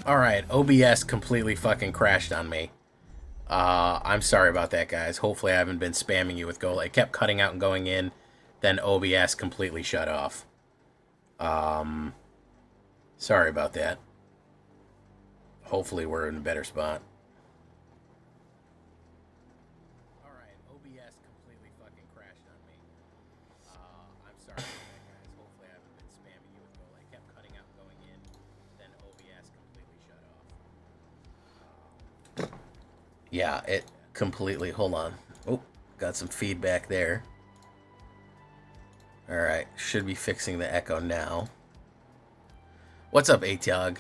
Alright, OBS completely fucking crashed on me. I'm sorry about that, guys. Hopefully I haven't been spamming you with gold. It kept cutting out and going in, then OBS completely shut off. Sorry about that. Hopefully we're in a better spot. Alright, OBS completely fucking crashed on me. I'm sorry about that, guys. Hopefully I haven't been spamming you with gold. It kept cutting out and going in, then OBS completely shut off. Yeah, it completely... Hold on. Oh, got some feedback there. Alright, should be fixing the echo now. What's up, ATOG?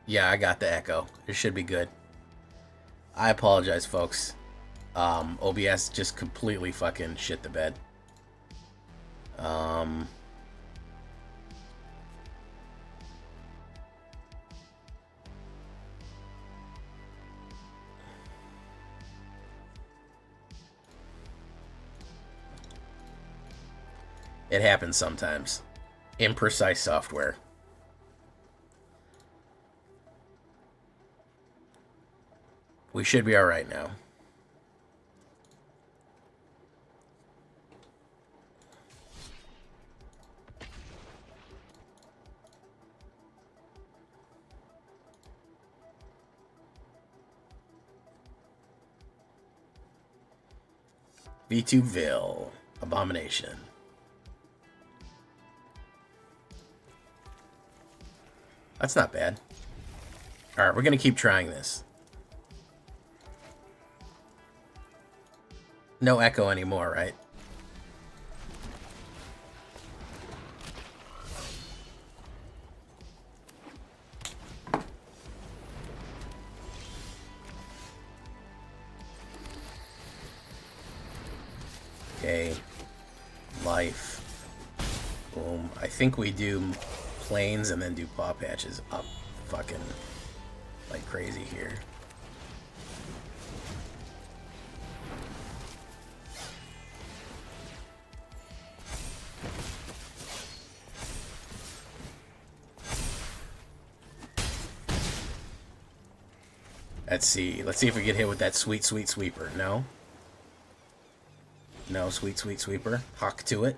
Yeah, I got the echo. It should be good. I apologize, folks. OBS just completely fucking shit the bed. It happens sometimes. Imprecise software. We should be alright now. V2Ville. Abomination. That's not bad. Alright, we're gonna keep trying this. No echo anymore, right? Okay. Life. Boom. I think we do planes and then do paw patches up fucking like crazy here. Let's see. Let's see if we get hit with that sweet, sweet sweeper. No? No, sweet, sweet sweeper. Hawk to it.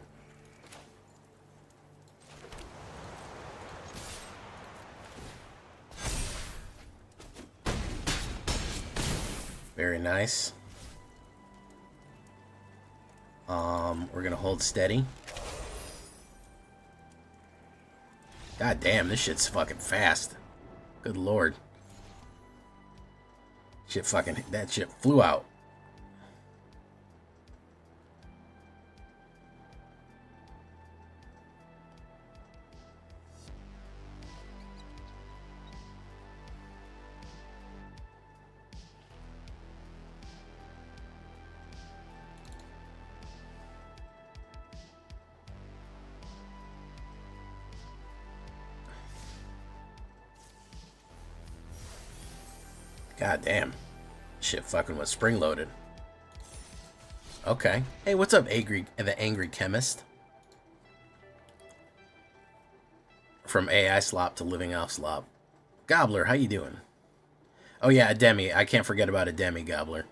Very nice. We're gonna hold steady. God damn, this shit's fucking fast. Good lord. Shit fucking... That shit flew out. God damn. Shit fucking was spring loaded. Okay. Hey, what's up, the Angry Chemist? From AI slop to living off slop. Gobbler, how you doing? Oh yeah, a demi. I can't forget about a demi, Gobbler.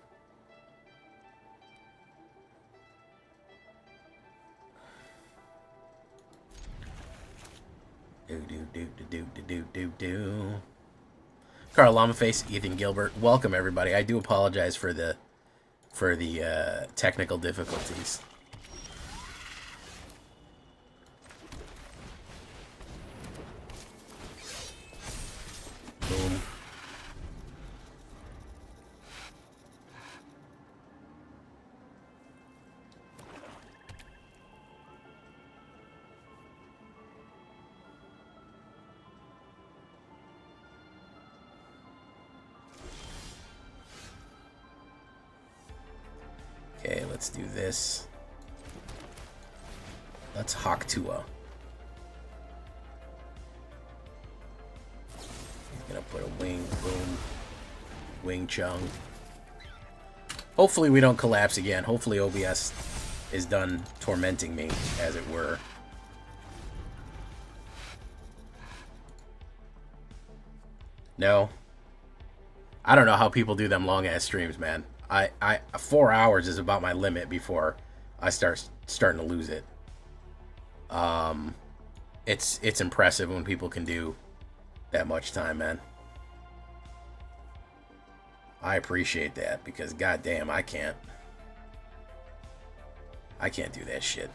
Do. Karl Lamaface, Ethan Gilbert, welcome everybody. I do apologize for the technical difficulties. Boom. Okay, let's do this. Let's Hawk Tua. He's gonna put a wing, boom, wing chung. Hopefully we don't collapse again. Hopefully OBS is done tormenting me, as it were. No. I don't know how people do them long ass streams, man. 4 hours is about my limit before I starting to lose it. It's impressive when people can do that much time, man. I appreciate that because goddamn, I can't do that shit.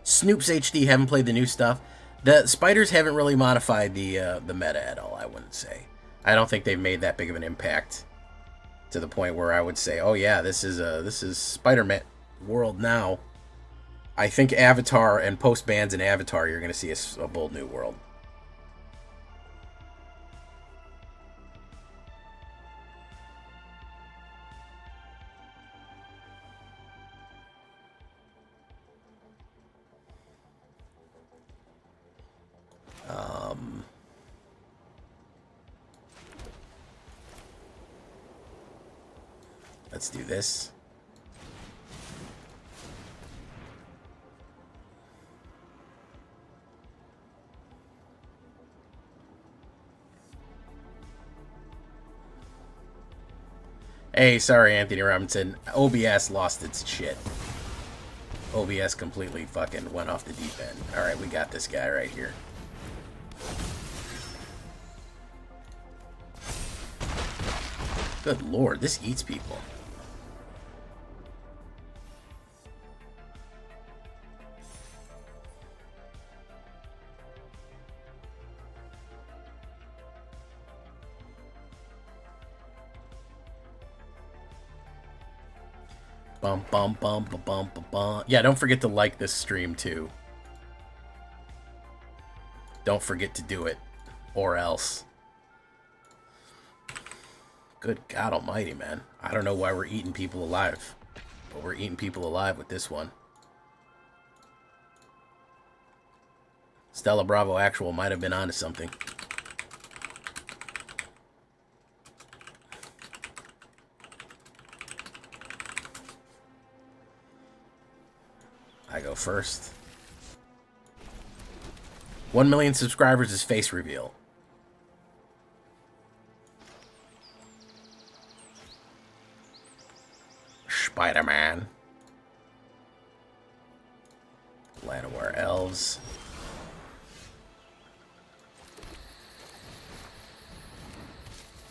Snoops HD, haven't played the new stuff. The spiders haven't really modified the meta at all, I wouldn't say. I don't think they've made that big of an impact to the point where I would say, oh yeah, this is Spider-Man world now. I think Avatar and post bans in Avatar, you're going to see a bold new world. Let's do this. Hey, sorry, Anthony Robinson. OBS lost its shit. OBS completely fucking went off the deep end. Alright, we got this guy right here. Good lord, this eats people. Bum, bum, bum, bum, bum, bum, bum. Yeah, don't forget to like this stream, too. Don't forget to do it. Or else. Good God almighty, man. I don't know why we're eating people alive. But we're eating people alive with this one. Stella Bravo Actual might have been onto something. I go first. 1 million subscribers is face reveal. Spider-Man. Llanowar elves.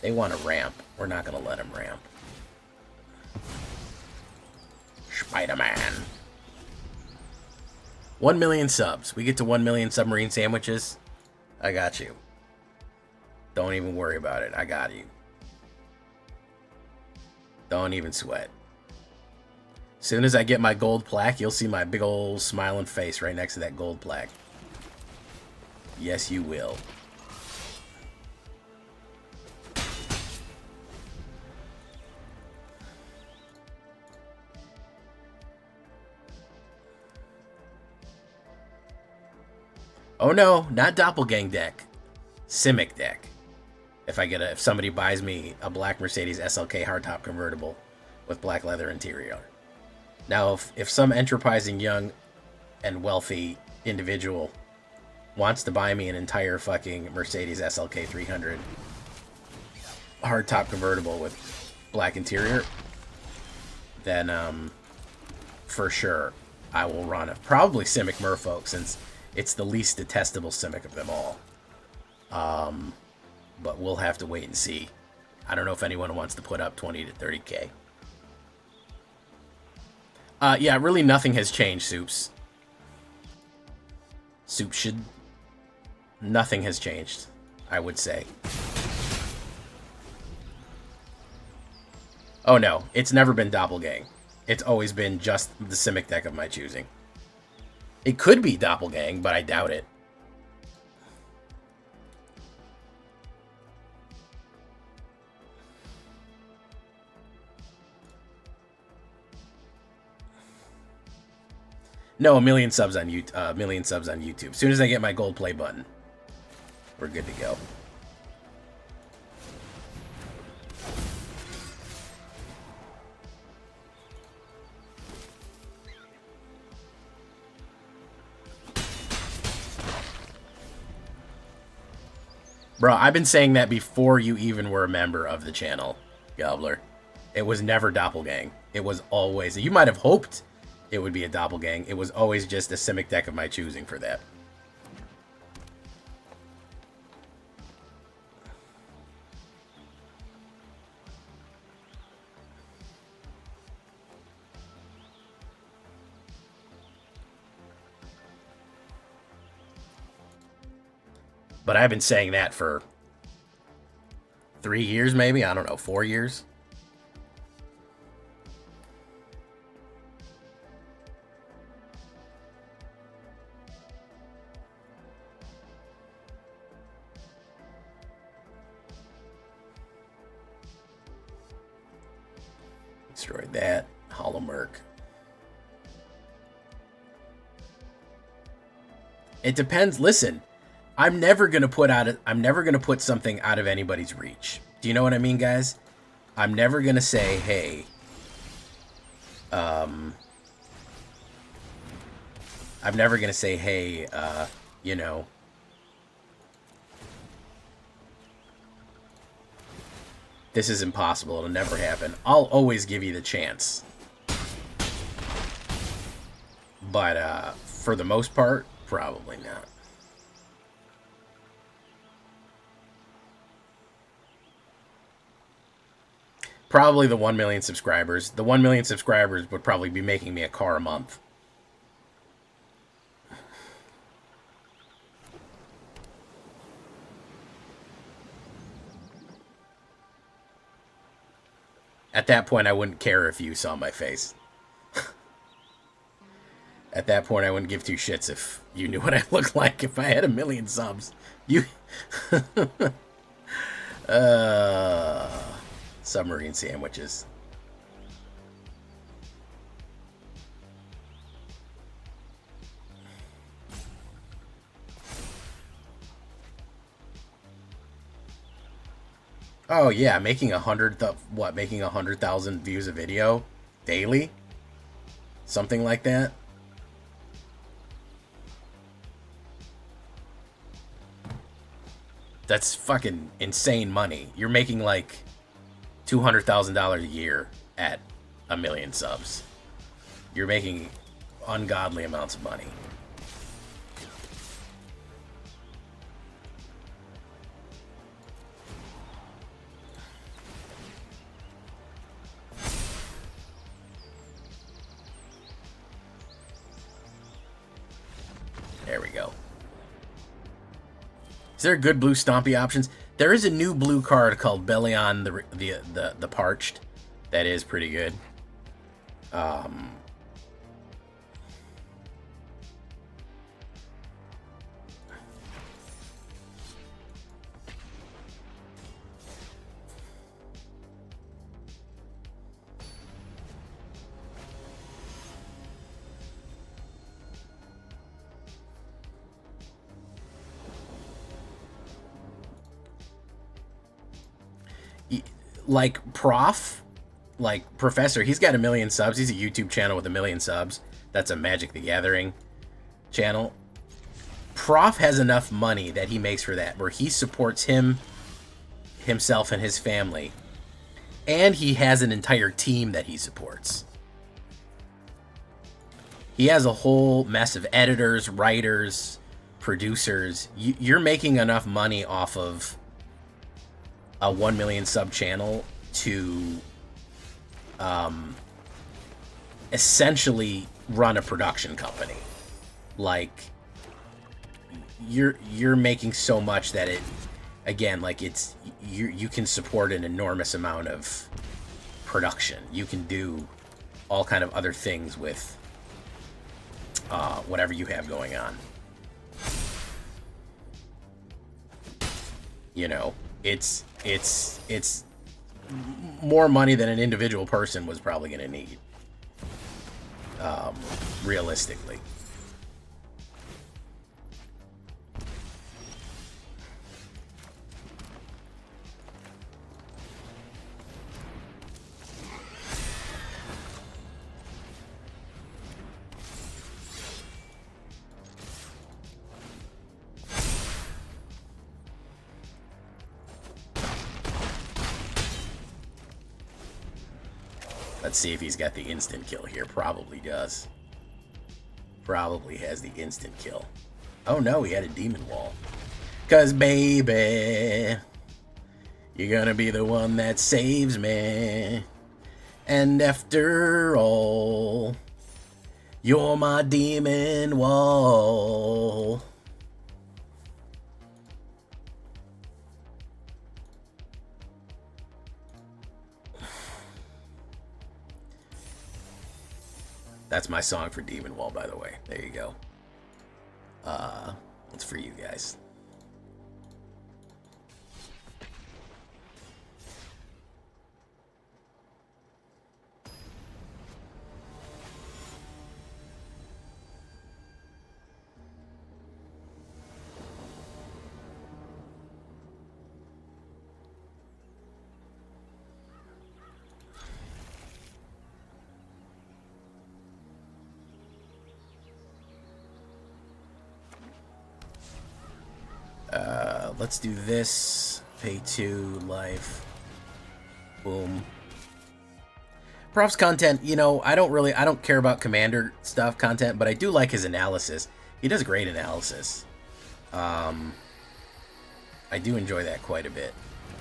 They want to ramp. We're not going to let them ramp. Spider-Man. 1 million subs. We get to 1 million submarine sandwiches. I got you. Don't even worry about it. I got you. Don't even sweat. Soon as I get my gold plaque, you'll see my big old smiling face right next to that gold plaque. Yes, you will. Oh no, not Doppelgang deck. Simic deck. If somebody buys me a black Mercedes SLK hardtop convertible with black leather interior. Now, if some enterprising young and wealthy individual wants to buy me an entire fucking Mercedes SLK 300 hardtop convertible with black interior, then for sure I will run it. Probably Simic Merfolk, since it's the least detestable Simic of them all. But we'll have to wait and see. I don't know if anyone wants to put up 20 to 30k. Yeah, really nothing has changed, Soups. Soups should... Nothing has changed, I would say. Oh no, it's never been Doppelgang. It's always been just the Simic deck of my choosing. It could be Doppelgang, but I doubt it. No, 1 million subs on YouTube. As soon as I get my gold play button, we're good to go. Bro, I've been saying that before you even were a member of the channel, Gobbler. It was never Doppelgang. It was always... You might have hoped it would be a Doppelgang. It was always just a Simic deck of my choosing for that. But I've been saying that for 3 years, maybe? I don't know, 4 years? Destroyed that. Hollow Merc. It depends. Listen, I'm never gonna put something out of anybody's reach. Do you know what I mean, guys? I'm never gonna say, hey, I'm never gonna say, hey, you know, this is impossible. It'll never happen. I'll always give you the chance. But for the most part, probably not. Probably the 1 million subscribers. The 1 million subscribers would probably be making me a car a month. At that point, I wouldn't care if you saw my face. At that point, I wouldn't give two shits if you knew what I looked like if I had 1 million subs. You... submarine sandwiches. Oh yeah, making 100,000 views a video daily, something like that. That's fucking insane money. You're making like $200,000 a year at 1 million subs. You're making ungodly amounts of money. There we go. Is there good blue stompy options? There is a new blue card called Bellion the Parched. That is pretty good. Like Professor, he's got 1 million subs. He's a YouTube channel with 1 million subs. That's a Magic the Gathering channel. Prof has enough money that he makes for that, where he supports himself and his family, and he has an entire team that he supports. He has a whole mess of editors, writers, producers. You're making enough money off of a 1 million sub channel to essentially run a production company. Like, you're making so much that it, again, like, it's you can support an enormous amount of production. You can do all kind of other things with whatever you have going on. You know, it's more money than an individual person was probably going to need, realistically. Let's see if he's got the instant kill here. Probably does. Probably has the instant kill. Oh no, he had a demon wall. 'Cause baby, you're gonna be the one that saves me. And after all, you're my demon wall. That's my song for Demon Wall, by the way. There you go. It's for you guys. Let's do this. Pay 2, life. Boom. Props content, you know, I don't care about Commander stuff content, but I do like his analysis. He does great analysis. I do enjoy that quite a bit.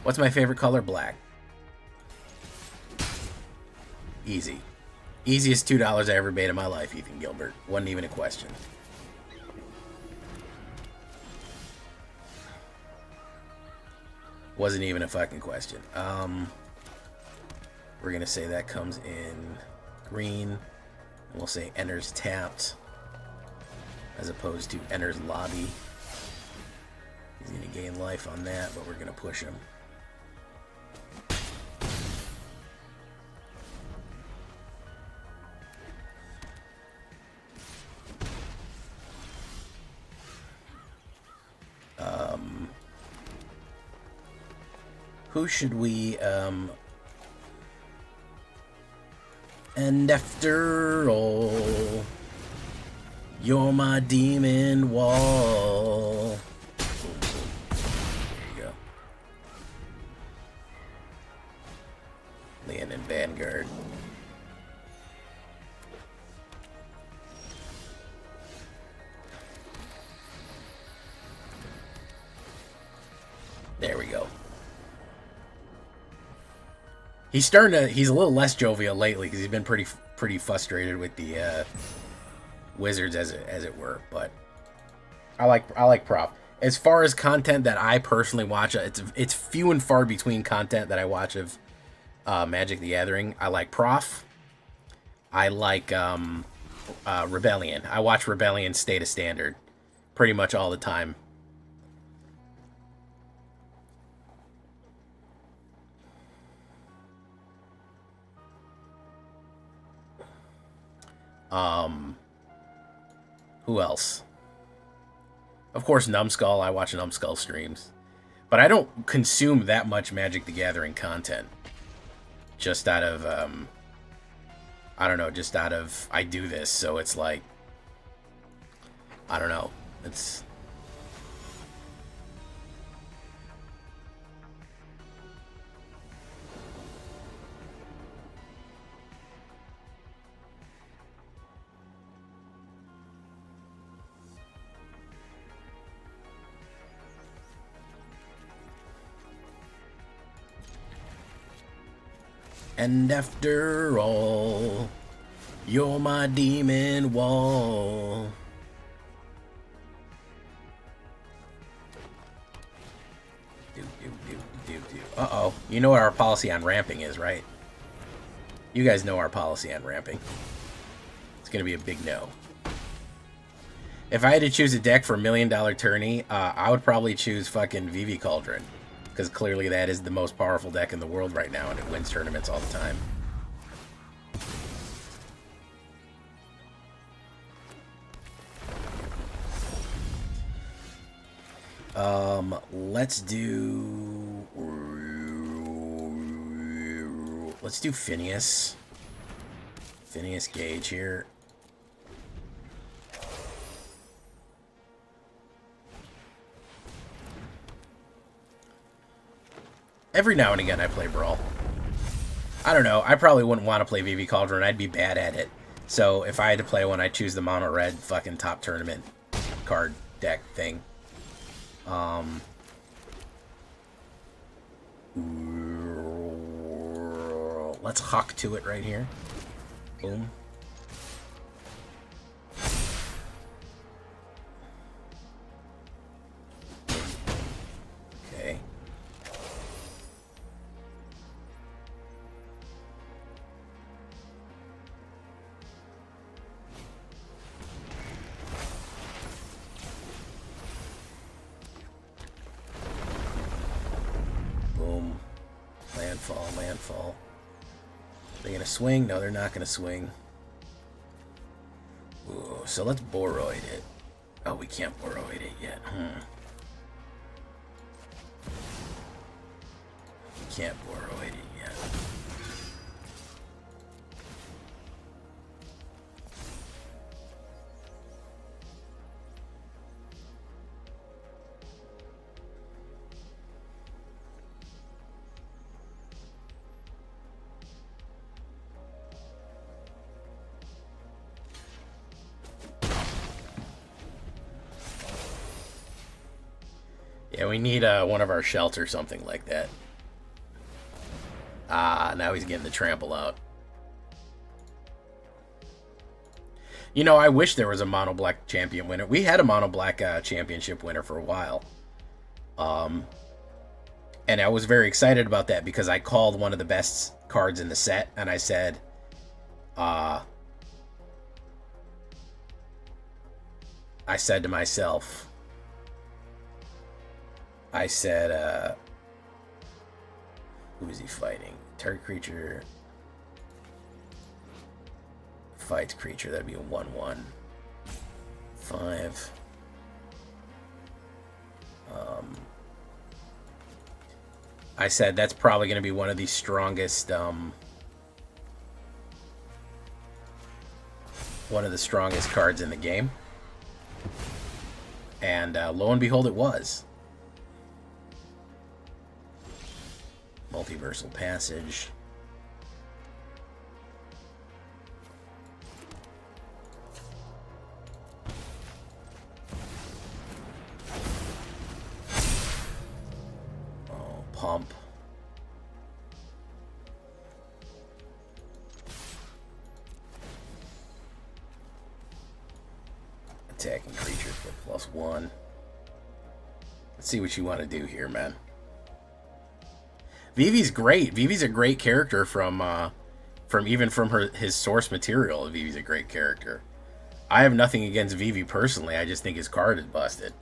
What's my favorite color? Black. Easy. Easiest $2 I ever made in my life, Ethan Gilbert. Wasn't even a question. Wasn't even a fucking question. We're going to say that comes in green. And we'll say enters tapped. As opposed to enters lobby. He's going to gain life on that, but we're going to push him. Who should we, and after all, you're my demon wall. There you go. Land in Vanguard. There we go. He's he's a little less jovial lately because he's been pretty frustrated with the Wizards as it were. But I like Prof. As far as content that I personally watch, it's few and far between content that I watch of Magic the Gathering. I like Prof. I like Rebellion. I watch Rebellion State of Standard pretty much all the time. Who else? Of course, Numbskull. I watch Numbskull streams. But I don't consume that much Magic the Gathering content. Just out of, I don't know, just out of, I do this, so it's like, I don't know. It's... And after all, you're my demon wall. Uh-oh. You know what our policy on ramping is, right? You guys know our policy on ramping. It's going to be a big no. If I had to choose a deck for $1 million tourney, I would probably choose fucking Vivi Cauldron. Because clearly that is the most powerful deck in the world right now, and it wins tournaments all the time. Let's do Phineas. Phineas Gage here. Every now and again I play Brawl. I don't know. I probably wouldn't want to play VV Cauldron. I'd be bad at it. So if I had to play one, I'd choose the mono red fucking top tournament card deck thing. Let's hawk to it right here. Boom. Okay. Boom. Landfall, landfall. Are they going to swing? No, they're not going to swing. Ooh, so let's Boroid it. Oh, we can't Boroid it yet. Can't Boroid it yet. Yeah, we need one of our shells or something like that. Ah, now he's getting the trample out. You know, I wish there was a mono black champion winner. We had a mono black championship winner for a while. And I was very excited about that because I called one of the best cards in the set and I said, I said to myself, who is he fighting? Target creature fights creature. That'd be a 1/1. 5. I said that's probably going to be one of the strongest. One of the strongest cards in the game. And lo and behold, it was. Multiversal Passage. Oh, Pump. Attacking creatures for +1. Let's see what you want to do here, man. Vivi's great. Vivi's a great character from his source material. Vivi's a great character. I have nothing against Vivi personally. I just think his card is busted.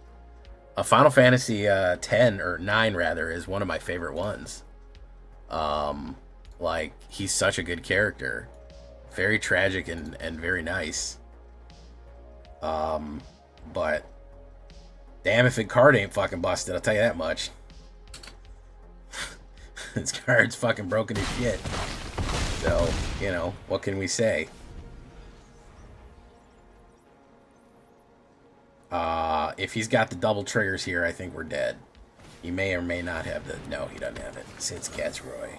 A Final Fantasy 10 or 9 rather is one of my favorite ones. Like he's such a good character, very tragic and very nice. But damn if his card ain't fucking busted. I'll tell you that much. His card's fucking broken as shit. So, you know, what can we say? If he's got the double triggers here, I think we're dead. He may or may not have the... No, he doesn't have it. It's Fitzroy.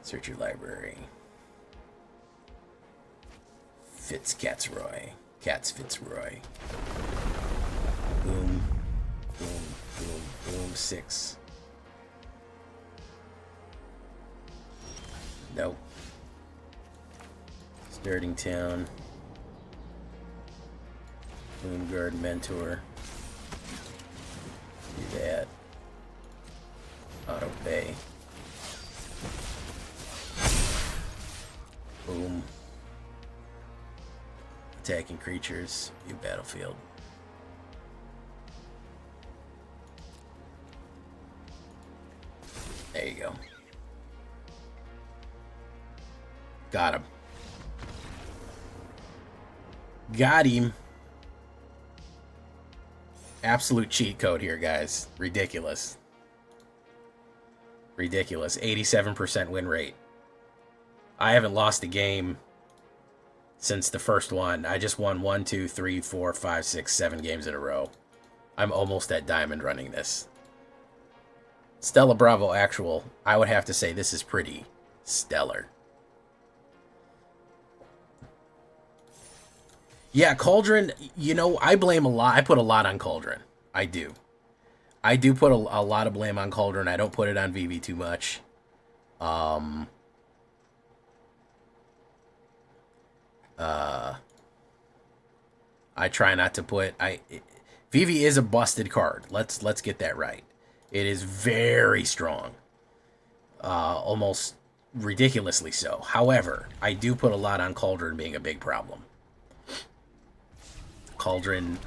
Search your library. Fitzroy. Fitzroy. Boom. Boom. Boom. Boom. 6. Nope. Starting Town. Boomguard Mentor. Do that. Auto Bay. Boom. Attacking creatures. View battlefield. There you go. Got him. Got him. Absolute cheat code here, guys. Ridiculous. Ridiculous. 87% win rate. I haven't lost a game since the first one. I just won 1, 2, 3, 4, 5, 6, 7 games in a row. I'm almost at Diamond running this. Stella Bravo Actual, I would have to say this is pretty stellar. Yeah, Cauldron, you know, I blame a lot. I put a lot on Cauldron. I do. I do put a lot of blame on Cauldron. I don't put it on Vivi too much. I try not to put... Vivi is a busted card. Let's get that right. It is very strong. Almost ridiculously so. However, I do put a lot on Cauldron being a big problem. Cauldron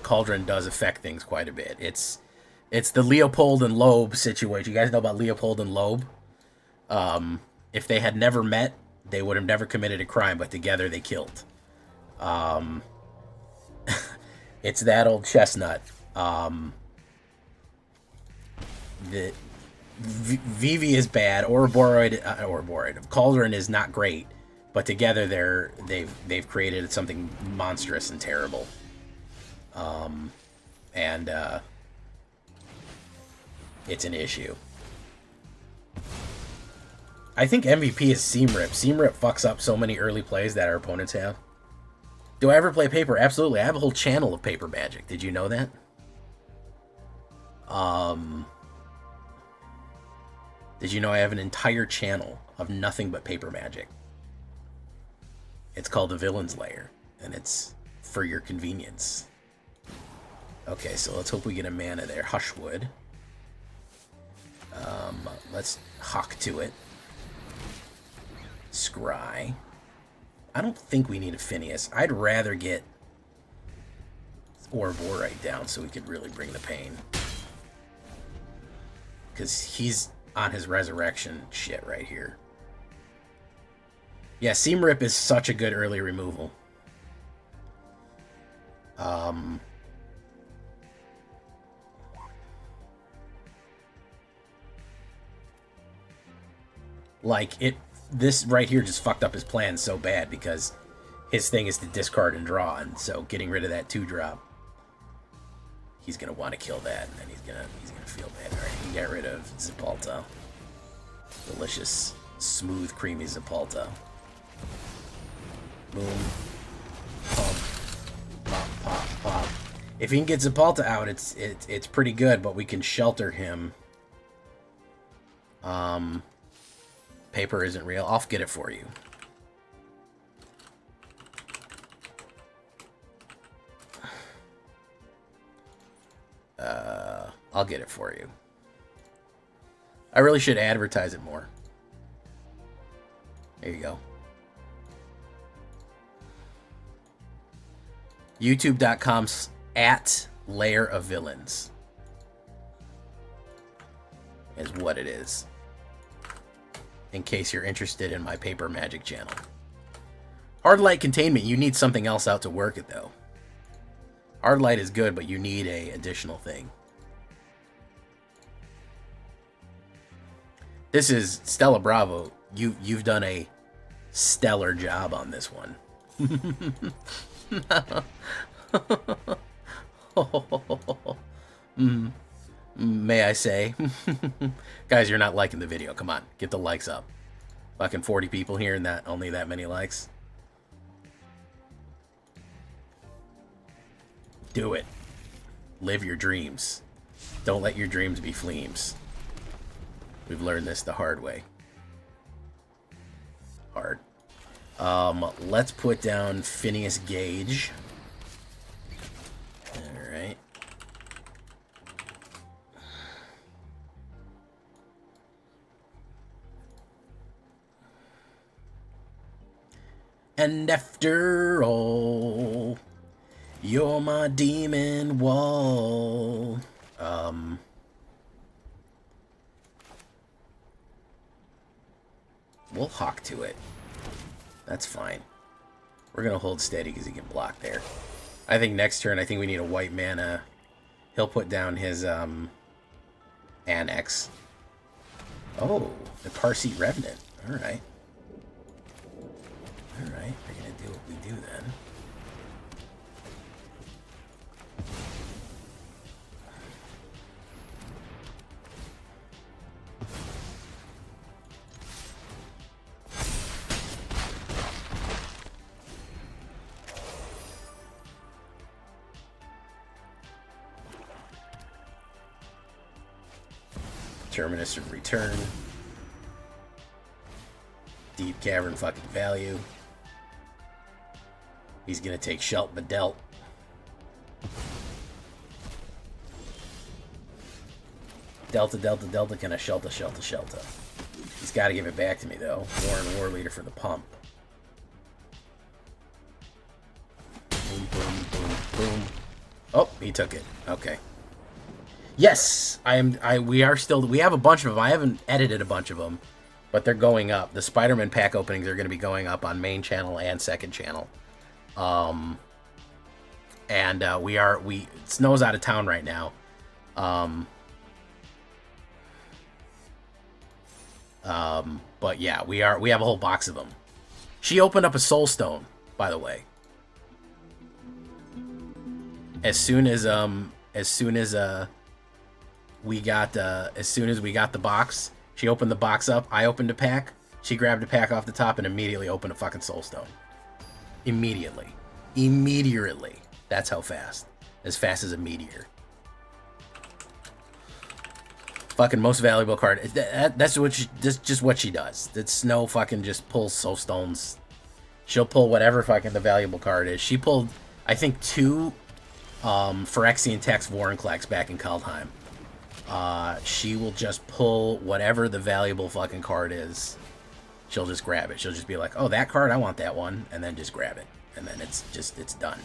does affect things quite a bit. It's the Leopold and Loeb situation. You guys know about Leopold and Loeb? If they had never met, they would have never committed a crime, but together they killed. It's that old chestnut. The Vivi is bad. Ouroboros. Cauldron is not great, but together they've created something monstrous and terrible. It's an issue. I think MVP is Seamrip. Seamrip fucks up so many early plays that our opponents have. Do I ever play paper? Absolutely. I have a whole channel of paper magic. Did you know that? Did you know I have an entire channel of nothing but paper magic? It's called the Villain's Lair, and it's for your convenience. Okay, so let's hope we get a mana there. Hushwood. Let's hawk to it. Scry. I don't think we need a Phineas. I'd rather get Ouroboros down so we could really bring the pain. Because he's on his resurrection shit right here. Yeah, Seamrip is such a good early removal. This right here just fucked up his plan so bad because his thing is to discard and draw, and so getting rid of that 2-drop, he's gonna want to kill that, and then he's gonna feel bad. All right, he got rid of Zapalta. Delicious, smooth, creamy Zapalta. Boom, pump, pop, pop, pop. If he can get Zapalta out, it's pretty good, but we can shelter him. Paper isn't real. I'll get it for you. I'll get it for you. I really should advertise it more. There you go. YouTube.com/@LairOfVillains is what it is. In case you're interested in my paper magic channel. Hard light containment, you need something else out to work it though. Hard light is good, but you need a additional thing. This is Stella Bravo. You've done a stellar job on this one. May I say? Guys, you're not liking the video. Come on, get the likes up. Fucking 40 people here and only that many likes. Do it. Live your dreams. Don't let your dreams be fleams. We've learned this the hard way. Hard. Let's put down Phineas Gage. Alright. And after all, you're my demon wall. We'll hawk to it. That's fine. We're going to hold steady because he can block there. I think next turn, I think we need a white mana. He'll put down his Annex. Oh, the Parseat Revenant. All right. Alright, we're gonna do what we do then. Terminus of Return. Deep Cavern fucking value. He's gonna take Shelt but dealt. Delta, Delta, Delta, can I Shelta, Shelta, Shelta? He's got to give it back to me, though. Warren War Leader for the pump. Boom, boom, boom, boom. Oh, he took it. Okay. Yes, we have a bunch of them. I haven't edited a bunch of them, but they're going up. The Spider-Man pack openings are going to be going up on main channel and second channel. Snow's out of town right now. But yeah, we have a whole box of them. She opened up a soul stone, by the way. As soon as we got the box, she opened the box up. I opened a pack. She grabbed a pack off the top and immediately opened a fucking soul stone. Immediately. That's how fast. As fast as a meteor. Fucking most valuable card. That's just what she does. That Snow fucking just pulls soul stones. She'll pull whatever fucking the valuable card is. She pulled, I think, 2 Phyrexian Text Vorinclex back in Kaldheim. She will just pull whatever the valuable fucking card is. She'll just grab it. She'll just be like, oh, that card, I want that one. And then just grab it. And then it's done.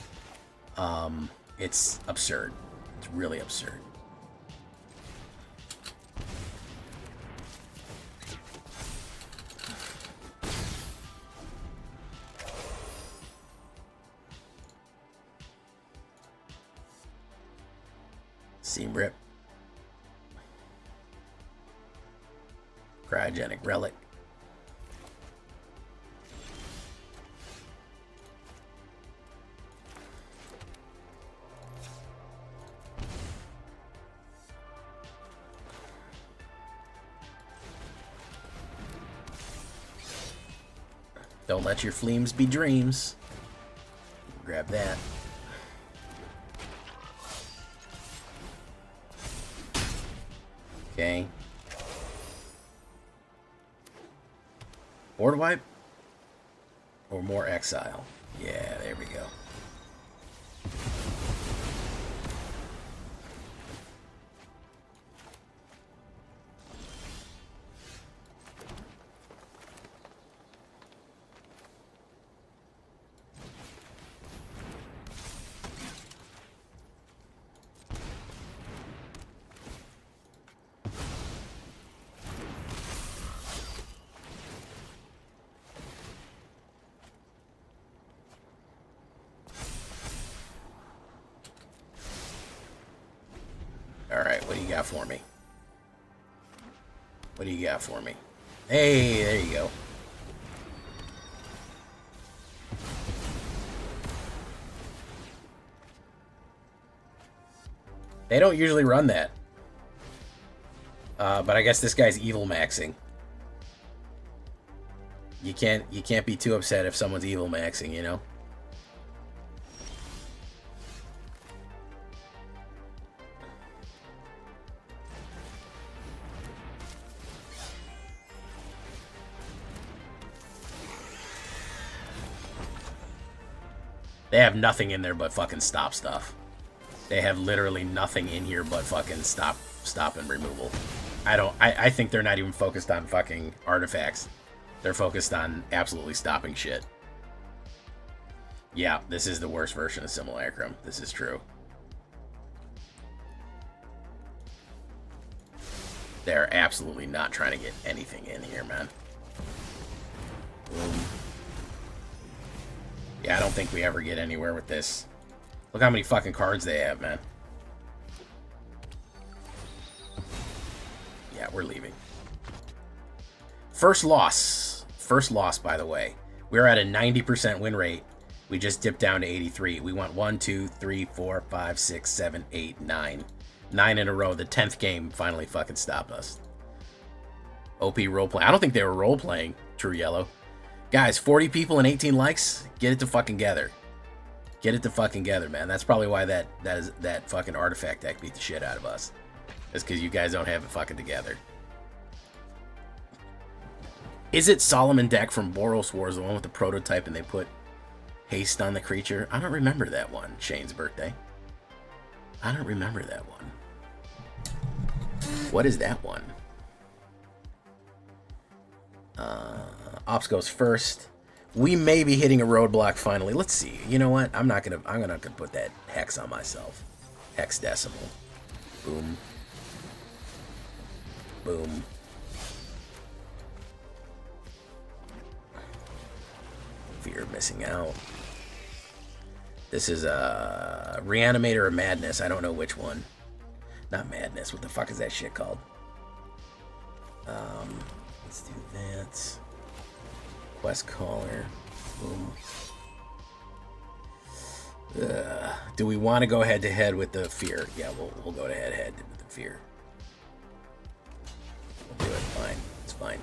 It's absurd. It's really absurd. Seam Rip. Cryogenic Relic. Don't let your fleams be dreams. Grab that. Okay. Board wipe? Or more exile? Yeah, there we go. Alright, what do you got for me? What do you got for me? Hey, there you go. They don't usually run that. But I guess this guy's evil maxing. You can't be too upset if someone's evil maxing, you know? They have nothing in there but fucking stop stuff. They have literally nothing in here but fucking stop and removal. I think they're not even focused on fucking artifacts. They're focused on absolutely stopping shit. Yeah, this is the worst version of Simulacrum. This is true. They're absolutely not trying to get anything in here, man. Boom. Yeah, I don't think we ever get anywhere with this. Look how many fucking cards they have, man. Yeah, we're leaving. First loss. First loss, by the way. We're at a 90% win rate. We just dipped down to 83. We went 1, 2, 3, 4, 5, 6, 7, 8, 9. 9 in a row. The 10th game finally fucking stopped us. OP roleplay. I don't think they were roleplaying True Yellow. Guys, 40 people and 18 likes. Get it to fucking together. Get it to fucking together, man. That's probably why that fucking artifact deck beat the shit out of us. It's because you guys don't have it fucking together. Is it Solomon deck from Boros Wars, the one with the prototype and they put haste on the creature? I don't remember that one. Shane's birthday. I don't remember that one. What is that one? Ops goes first. We may be hitting a roadblock finally. Let's see. You know what? I'm not gonna put that hex on myself. Hexadecimal. Boom. Boom. Fear of missing out. This is a Reanimator or Madness. I don't know which one. Not Madness. What the fuck is that shit called? Let's do that. Quest Caller. Boom. Do we want to go head to head with the Fear? Yeah, we'll go to head with the Fear. We'll do it. Fine. It's fine.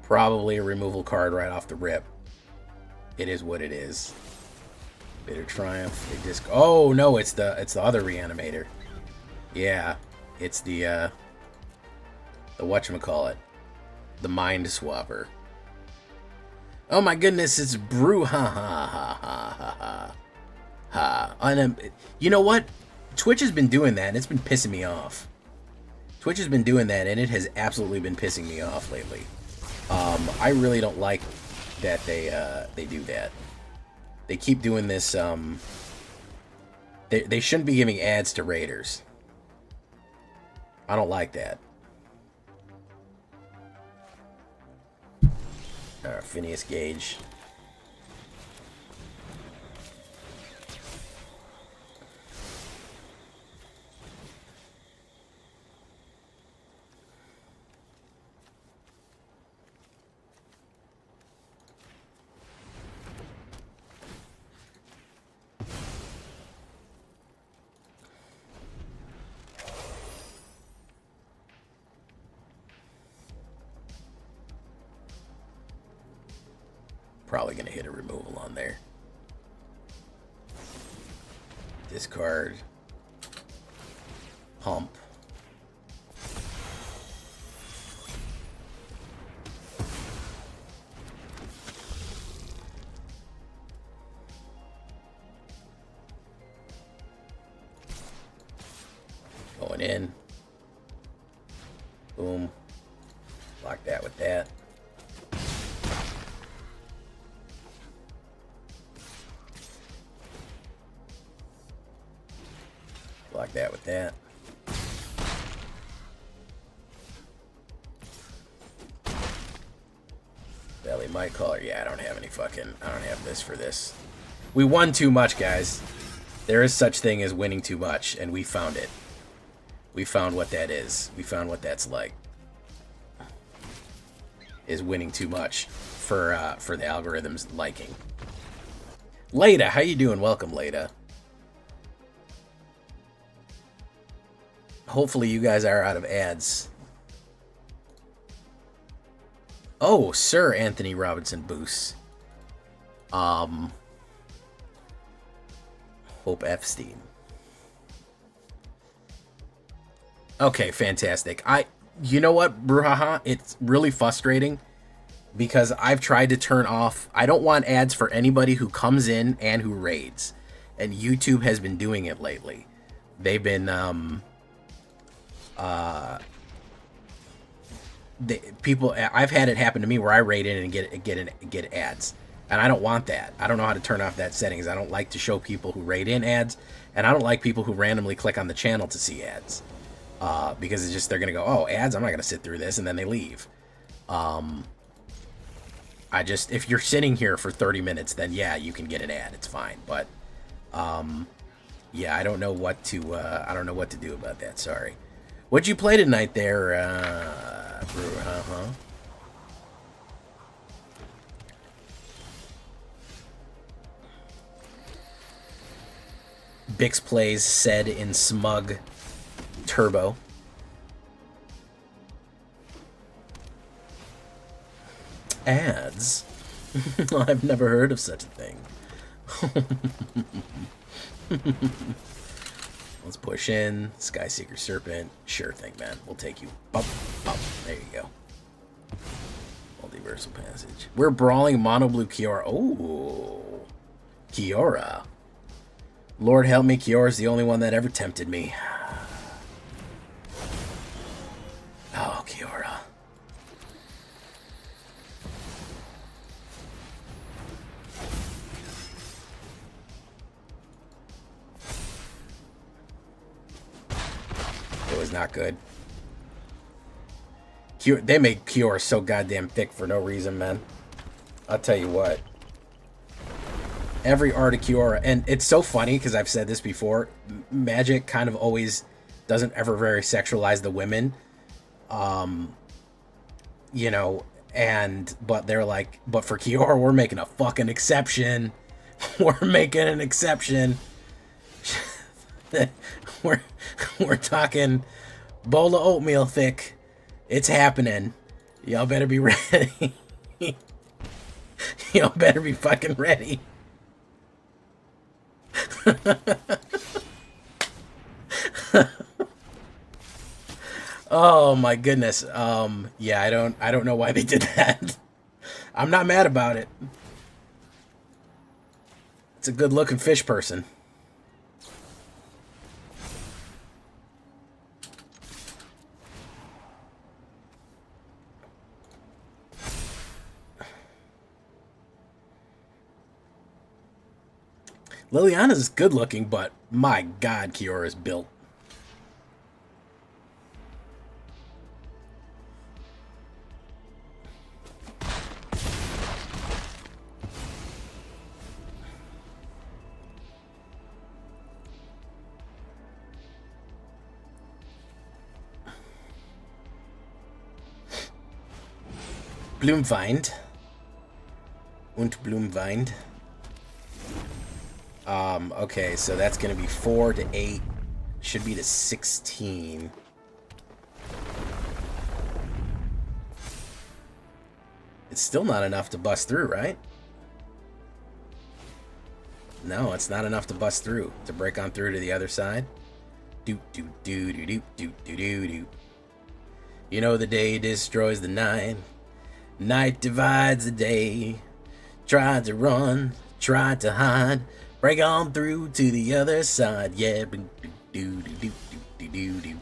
Probably a removal card right off the rip. It is what it is. Bitter Triumph. They disc. Oh no, it's the other Reanimator. Yeah, it's the whatchamacallit, the Mind Swapper. Oh my goodness, it's Brew. Ha ha ha ha ha ha ha. And you know what? Twitch has been doing that, and it's been pissing me off. Twitch has been doing that, and it has absolutely been pissing me off lately. I really don't like that they do that. They keep doing this. They shouldn't be giving ads to raiders. I don't like that. Phineas Gage. Probably going to hit a removal on there. Discard. Pump. Going in. Boom. Block that with that. Block that with that. Belly Might Caller. Yeah, I don't have this for this. We won too much, guys. There is such thing as winning too much, and we found it. We found what that is. We found what that's like. Is winning too much for the algorithm's liking. Leda, how you doing? Welcome, Leda. Hopefully you guys are out of ads. Oh, Sir Anthony Robinson Boos. Hope Epstein. Okay, fantastic. You know what, Bruhaha? It's really frustrating because I've tried to turn off. I don't want ads for anybody who comes in and who raids. And YouTube has been doing it lately. They've been, I've had it happen to me where I raid in and get ads, and I don't want that. I don't know how to turn off that settings. I don't like to show people who raid in ads, and I don't like people who randomly click on the channel to see ads, because it's just they're gonna go, oh, ads, I'm not gonna sit through this, and then they leave. If you're sitting here for 30 minutes, then yeah, you can get an ad. It's fine, but yeah, I don't know what to do about that. Sorry. What'd you play tonight there, Brewer? Uh-huh. Bix plays said in Smug Turbo. Ads. I've never heard of such a thing. Let's push in. Skyseeker Serpent. Sure thing, man. We'll take you. Bump, bump. There you go. Multiversal Passage. We're brawling Mono Blue Kiora. Oh. Kiora. Lord help me, Kiora's the only one that ever tempted me. Oh, Kiora. It was not good. They make Kiora so goddamn thick for no reason, man. I'll tell you what. Every art of Kiora, and it's so funny because I've said this before, Magic kind of always doesn't ever very sexualize the women. You know, but they're like, but for Kiora, we're making a fucking exception. We're making an exception. We're talking bowl of oatmeal thick. It's happening. Y'all better be ready. Y'all better be fucking ready. Oh my goodness. Yeah, I don't know why they did that. I'm not mad about it. It's a good looking fish person. Liliana's good looking, but my god, Kiora's built. Bloomwind. Und Bloomwind. Okay, so that's going to be 4 to 8. Should be to 16. It's still not enough to bust through, right? No, it's not enough to bust through. To break on through to the other side. Doop, doop, doop, doop, doop, doop, doop, doop. You know the day destroys the night. Night divides the day. Tried to run, tried to hide. Break on through to the other side, yeah. Do do do do do do do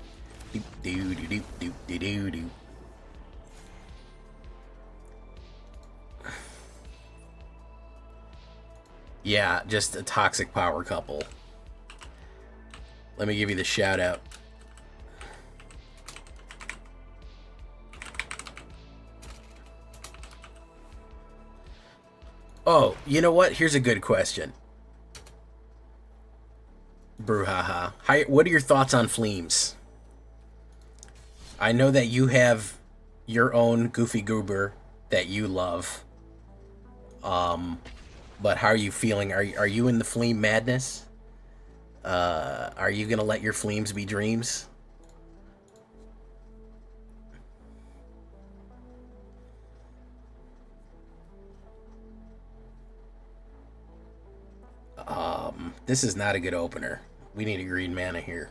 do do do do do do. Yeah, just a toxic power couple. Let me give you the shout out. Oh, you know what? Here's a good question. Brouhaha. What are your thoughts on Fleems? I know that you have your own Goofy Goober that you love. But how are you feeling? Are you in the Fleem madness? Are you gonna let your Fleems be dreams? This is not a good opener. We need a green mana here.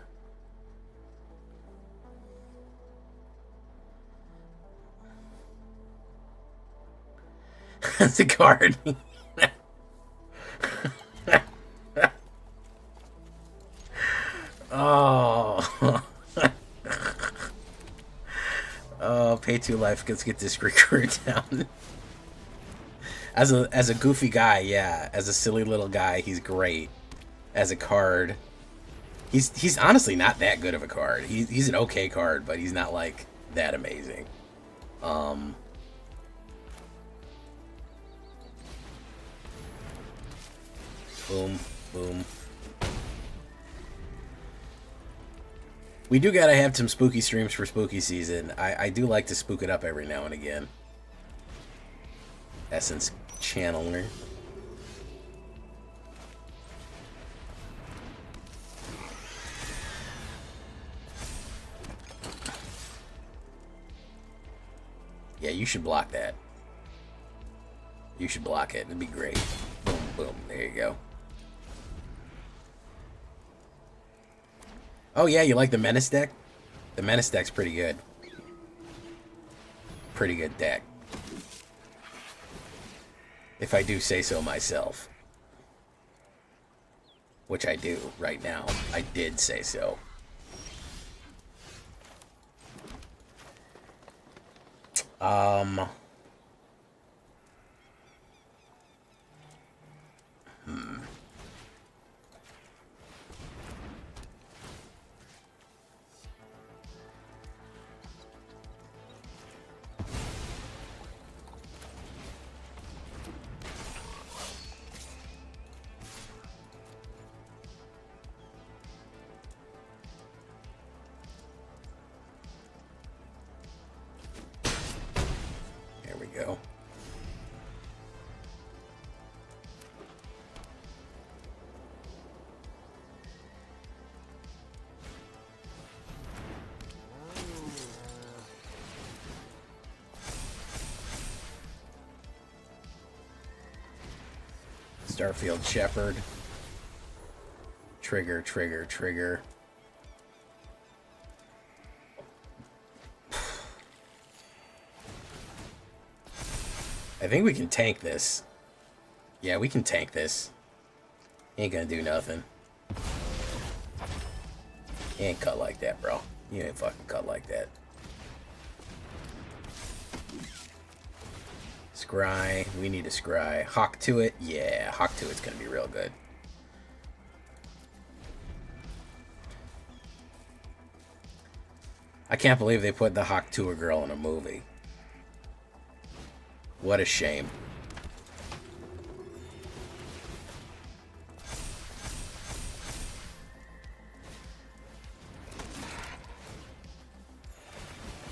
That's a card. Oh. Oh, pay 2 life. Let's get this recruit down. As a goofy guy, yeah. As a silly little guy, he's great. As a card, he's honestly not that good of a card. He's an okay card, but he's not like that amazing. Boom, boom. We do gotta have some spooky streams for spooky season. I do like to spook it up every now and again. Essence Channeler. Yeah, you should block that. You should block it. It'd be great. Boom, boom. There you go. Oh, yeah, you like the Menace deck? The Menace deck's pretty good. Pretty good deck. If I do say so myself. Which I do right now. I did say so. There we go. Starfield Shepherd. Trigger, trigger, trigger. I think we can tank this. Yeah, we can tank this. He ain't gonna do nothing. He ain't cut like that, bro. You ain't fucking cut like that. Scry. We need a scry. Hawk to it. Yeah, Hawk to it's gonna be real good. I can't believe they put the Hawk to a girl in a movie. What a shame.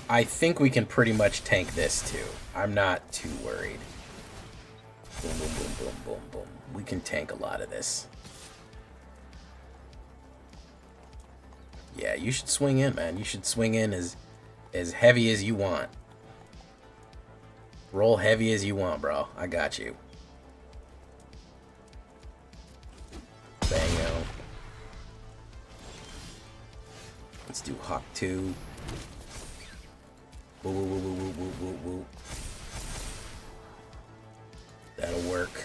I think we can pretty much tank this too. I'm not too worried. Boom, boom, boom, boom, boom, boom. We can tank a lot of this. Yeah, you should swing in, man. You should swing in as heavy as you want. Roll heavy as you want, bro. I got you. Bango. Let's do Hawk 2. Woo, woo, woo, woo, woo, woo, woo, woo. That'll work.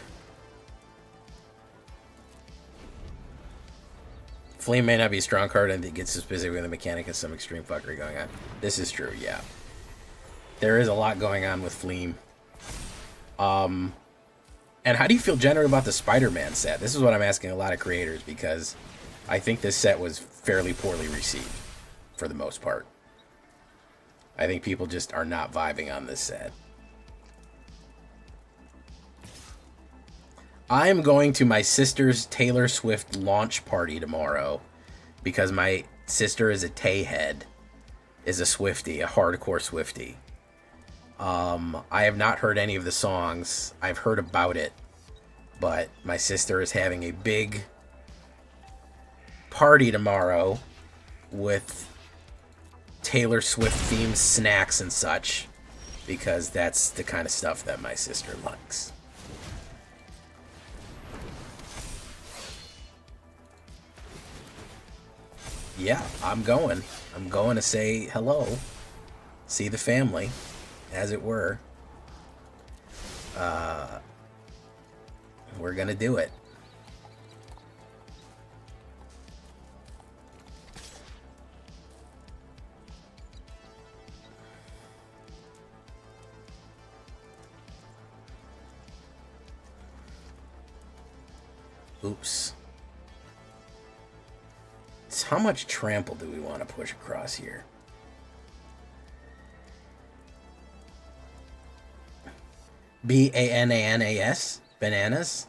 Flame may not be a strong card and it gets specific with the mechanic of some extreme fuckery going on. This is true, yeah. There is a lot going on with Fleam. And how do you feel generally about the Spider-Man set? This is what I'm asking a lot of creators because I think this set was fairly poorly received for the most part. I think people just are not vibing on this set. I'm going to my sister's Taylor Swift launch party tomorrow because my sister is a Tay head, is a Swiftie, a hardcore Swiftie. I have not heard any of the songs. I've heard about it, but my sister is having a big party tomorrow with Taylor Swift themed snacks and such because that's the kind of stuff that my sister likes. Yeah, I'm going. I'm going to say hello, see the family, as it were. We're gonna do it. Oops. So how much trample do we want to push across here? B-A-N-A-N-A-S? Bananas?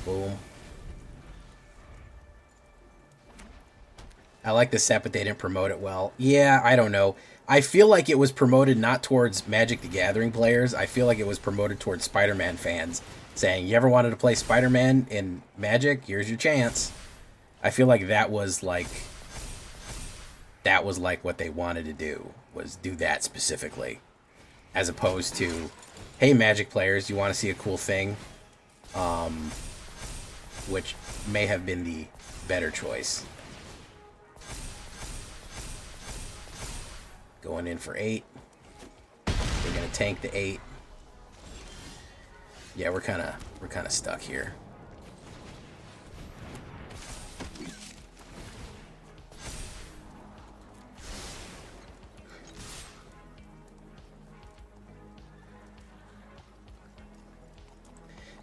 Boom. I like the set, but they didn't promote it well. Yeah, I don't know. I feel like it was promoted not towards Magic the Gathering players. I feel like it was promoted towards Spider-Man fans, saying, "You ever wanted to play Spider-Man in Magic? Here's your chance." I feel like that was like what they wanted to do, was do that specifically, as opposed to, "Hey, Magic players, you want to see a cool thing?" Which may have been the better choice. Going in for 8. We're gonna tank the 8. Yeah, we're kind of stuck here.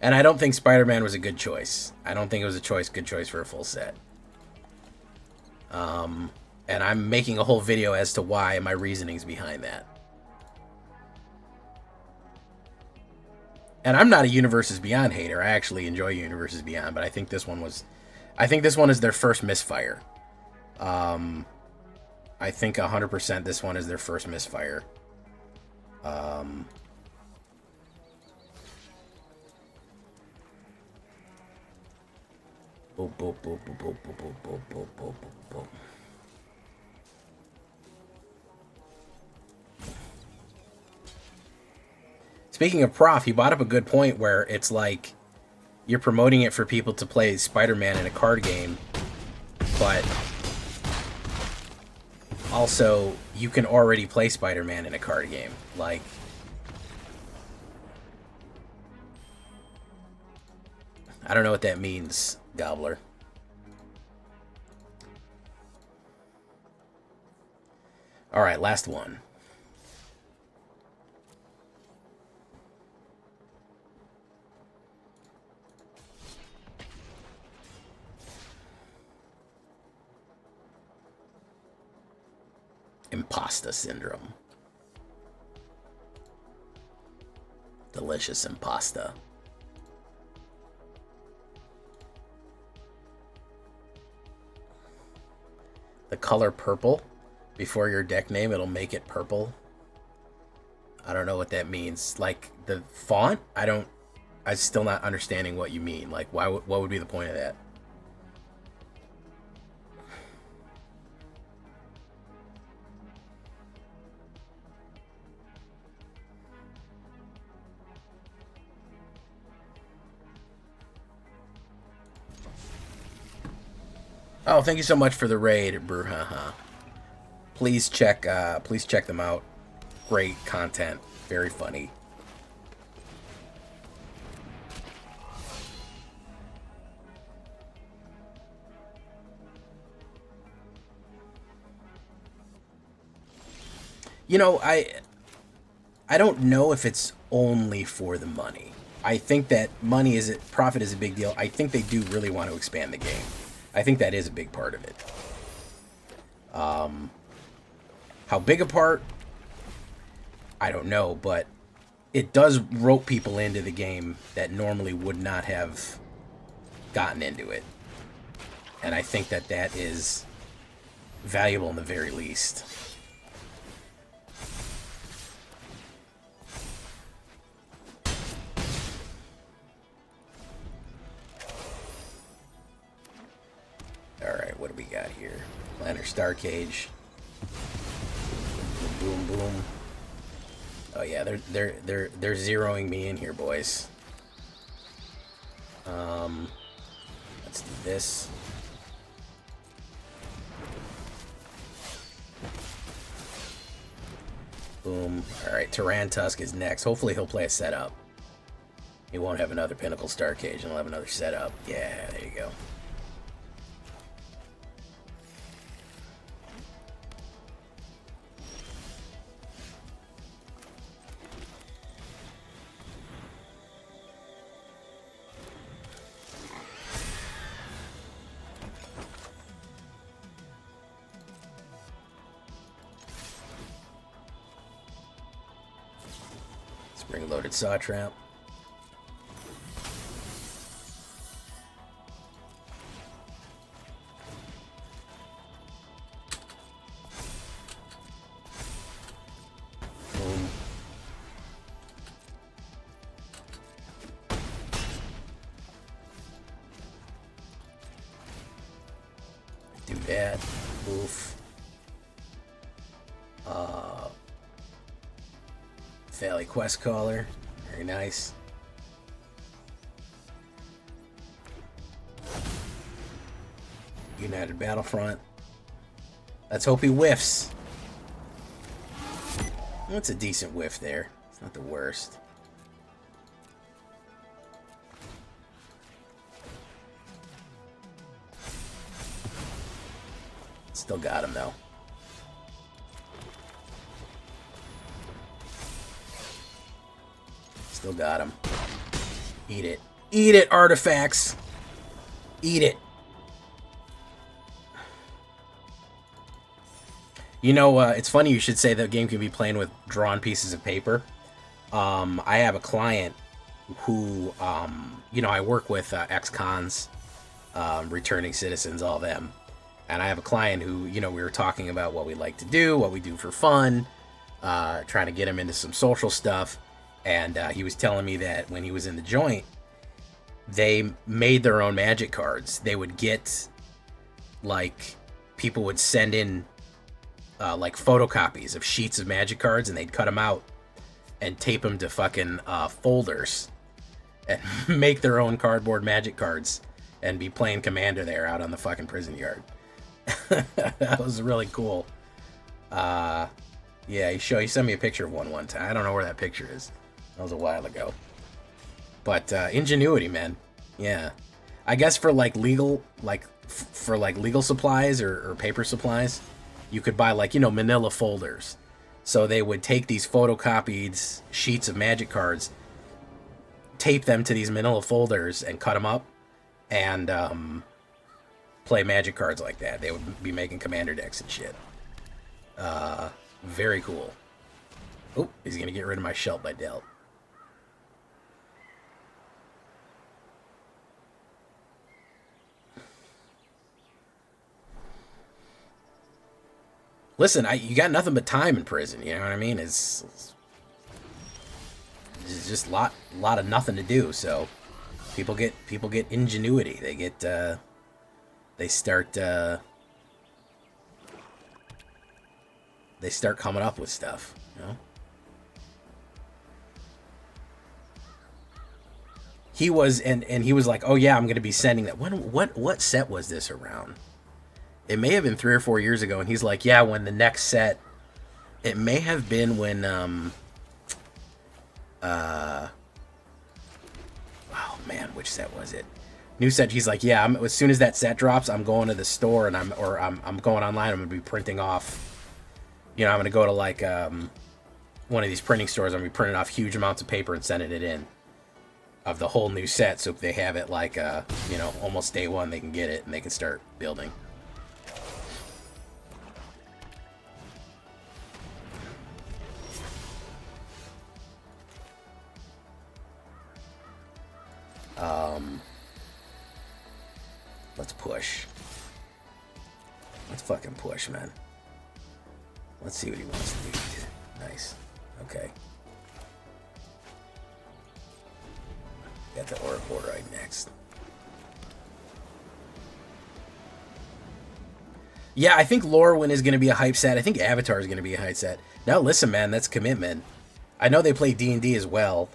And I don't think Spider-Man was a good choice. I don't think it was a good choice for a full set. And I'm making a whole video as to why, and my reasonings behind that. And I'm not a Universes Beyond hater. I actually enjoy Universes Beyond, but I think this one is their first misfire. I think 100% this one is their first misfire. Boop, boop, boop, boop, boop, boop, boop, boop, boop, boop. Speaking of Prof, he brought up a good point where it's like you're promoting it for people to play Spider-Man in a card game, but also you can already play Spider-Man in a card game. Like, I don't know what that means, Gobbler. All right, last one. Imposter syndrome. Delicious impasta. The color purple before your deck name, it'll make it purple. I don't know what that means. Like the font, I'm still not understanding what you mean. Like, what would be the point of that? Oh, thank you so much for the raid, Bruhaha. Please check them out. Great content, very funny. You know, I don't know if it's only for the money. I think that profit is a big deal. I think they do really want to expand the game. I think that is a big part of it. How big a part? I don't know, but it does rope people into the game that normally would not have gotten into it. And I think that that is valuable in the very least. Alright, what do we got here? Planner Star Cage. Boom, boom. Oh yeah, they're zeroing me in here, boys. Let's do this. Boom. Alright, Tusk is next. Hopefully he'll play a setup. He won't have another Pinnacle Star Cage, and he'll have another setup. Yeah, there you go. Spring-loaded Saw Trap. that. Oof. Valley Quest Caller. Very nice. United Battlefront. Let's hope he whiffs. That's a decent whiff there. It's not the worst. Still got him, though. Still got him. Eat it. Eat it, artifacts! Eat it. You know, it's funny you should say that game can be played with drawn pieces of paper. I have a client who, you know, I work with ex-cons, returning citizens, all them. And I have a client who, you know, we were talking about what we like to do, what we do for fun, trying to get him into some social stuff. And he was telling me that when he was in the joint, they made their own magic cards. They would get, like, people would send in like photocopies of sheets of magic cards, and they'd cut them out and tape them to fucking folders and make their own cardboard magic cards and be playing Commander there out on the fucking prison yard. That was really cool. Yeah, he sent me a picture of one time. I don't know where that picture is. That was a while ago. But ingenuity, man. Yeah, I guess for like legal, like for like legal supplies or paper supplies, you could buy, like, you know, manila folders. So they would take these photocopied sheets of magic cards, tape them to these manila folders, and cut them up, and play magic cards like that. They would be making commander decks and shit. Very cool. Oh, he's going to get rid of my Shelt by Delt. Listen, you got nothing but time in prison. You know what I mean? It's just a lot of nothing to do. So people get ingenuity. They get they start coming up with stuff. You know? He was and he was like, oh yeah, I'm gonna be sending that. What set was this around? It may have been 3 or 4 years ago, and he's like, yeah, when the next set, it may have been when, oh man, which set was it? New set, he's like, yeah, as soon as that set drops, I'm going to the store, and I'm going online, I'm going to be printing off, you know, I'm going to go to, like, one of these printing stores, I'm going to be printing off huge amounts of paper and sending it in of the whole new set, so if they have it, like, you know, almost day one, they can get it, and they can start building. Let's push. Let's fucking push, man. Let's see what he wants to do. Nice. Okay. Got the Oracle right next. Yeah, I think Lorwyn is going to be a hype set. I think Avatar is going to be a hype set. Now, listen, man, that's commitment. I know they play D&D as well.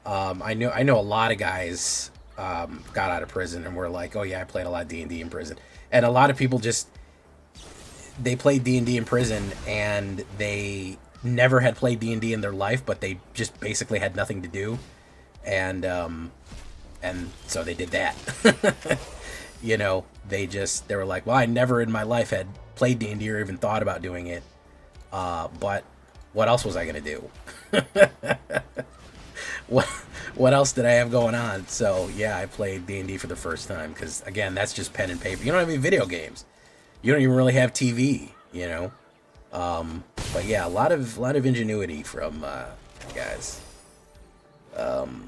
I know a lot of guys got out of prison and were like, oh yeah, I played a lot of D&D in prison. And a lot of people they played D&D in prison and they never had played D&D in their life, but they just basically had nothing to do. And so they did that. You know, they were like, well, I never in my life had played D&D or even thought about doing it. But what else was I going to do? What else did I have going on? So yeah, I played D&D for the first time because, again, that's just pen and paper. You don't have any video games. You don't even really have TV, you know. But yeah, a lot of ingenuity from guys. You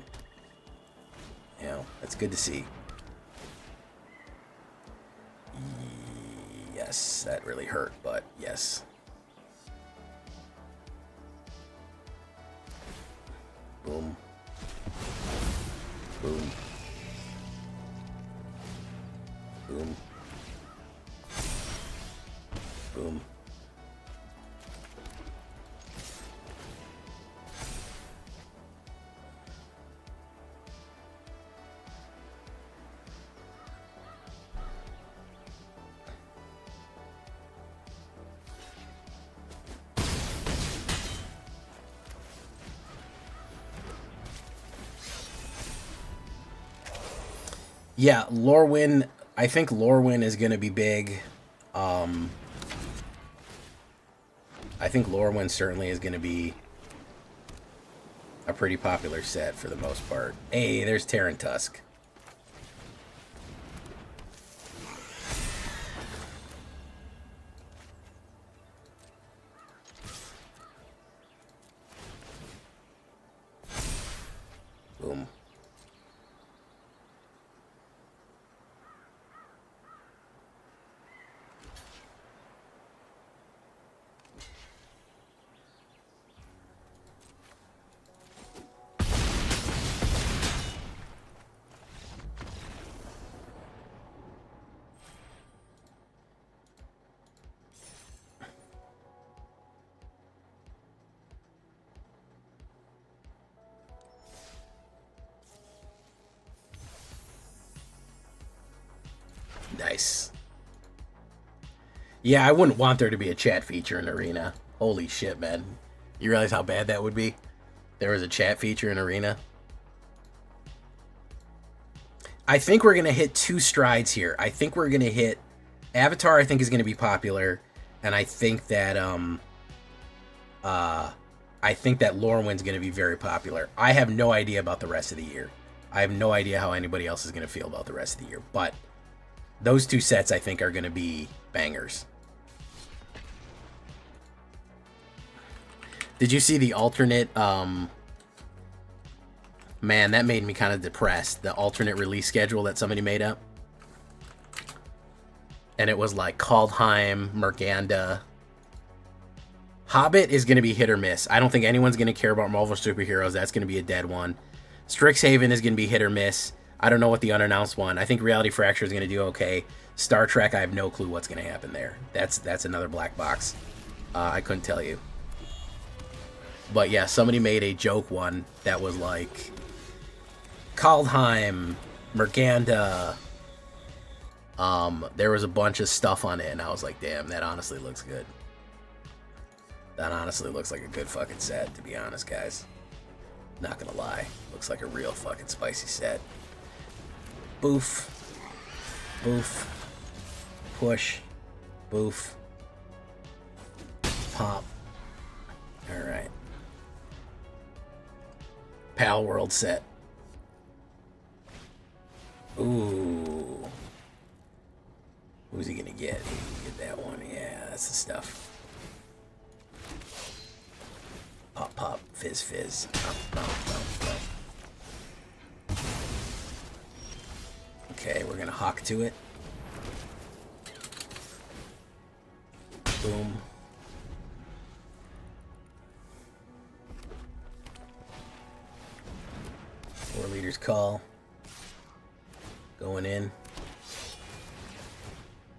know, that's good to see. Yes, that really hurt, but yes. Boom. Boom. Boom. Yeah, Lorwyn. I think Lorwyn is going to be big. Um, I think Lorwyn certainly is going to be a pretty popular set for the most part. Hey, there's Terran Tusk. Boom. Nice. Yeah, I wouldn't want there to be a chat feature in Arena. Holy shit, man. You realize how bad that would be? There was a chat feature in Arena. I think we're going to hit two strides here. I think we're going to hit... Avatar, I think, is going to be popular. And I think that... Lorwyn's going to be very popular. I have no idea about the rest of the year. I have no idea how anybody else is going to feel about the rest of the year. But those two sets, I think, are going to be bangers. Did you see the alternate... Man, that made me kind of depressed. The alternate release schedule that somebody made up. And it was like Kaldheim, Merganda. Hobbit is going to be hit or miss. I don't think anyone's going to care about Marvel Superheroes. That's going to be a dead one. Strixhaven is going to be hit or miss. I don't know what the unannounced one. I think Reality Fracture is going to do okay. Star Trek, I have no clue what's going to happen there. That's another black box. I couldn't tell you. But yeah, somebody made a joke one that was like... Kaldheim, Merganda. There was a bunch of stuff on it, and I was like, damn, that honestly looks good. That honestly looks like a good fucking set, to be honest, guys. Not gonna lie. Looks like a real fucking spicy set. Boof. Boof. Push. Boof. Pop. Alright. Pal World set. Ooh. Who's he gonna get? He can get that one. Yeah, that's the stuff. Pop, pop, fizz, fizz. Pop, pop, pop, pop. Okay, we're gonna hawk to it. Boom. War Leader's Call. Going in.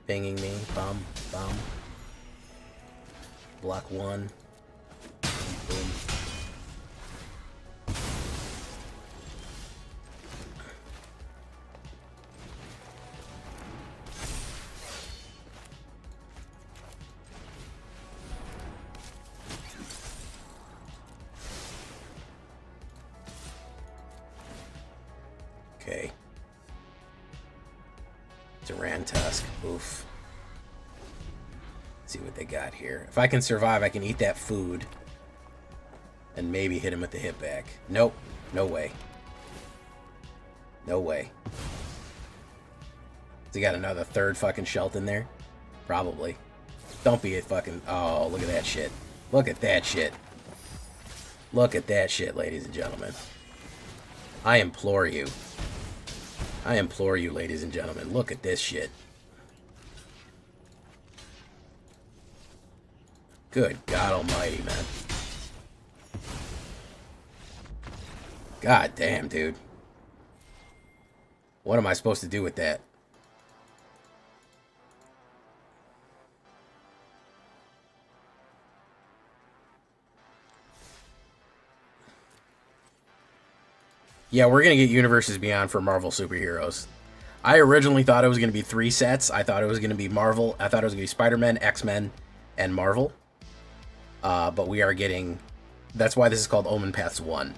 Banging me. Bomb. Bomb. Block one. Boom. Okay. Duran Tusk. Oof. Let's see what they got here. If I can survive, I can eat that food. And maybe hit him with the hit back. Nope. No way. No way. Has he got another third fucking Shelton there? Probably. Don't be a fucking... Oh, look at that shit. Look at that shit. Look at that shit, ladies and gentlemen. I implore you. I implore you, ladies and gentlemen, look at this shit. Good God almighty, man. God damn, dude. What am I supposed to do with that? Yeah, we're going to get Universes Beyond for Marvel Superheroes. I originally thought it was going to be 3 sets. I thought it was going to be Marvel. I thought it was going to be Spider-Man, X-Men, and Marvel. But we are getting... That's why this is called Omen Paths 1.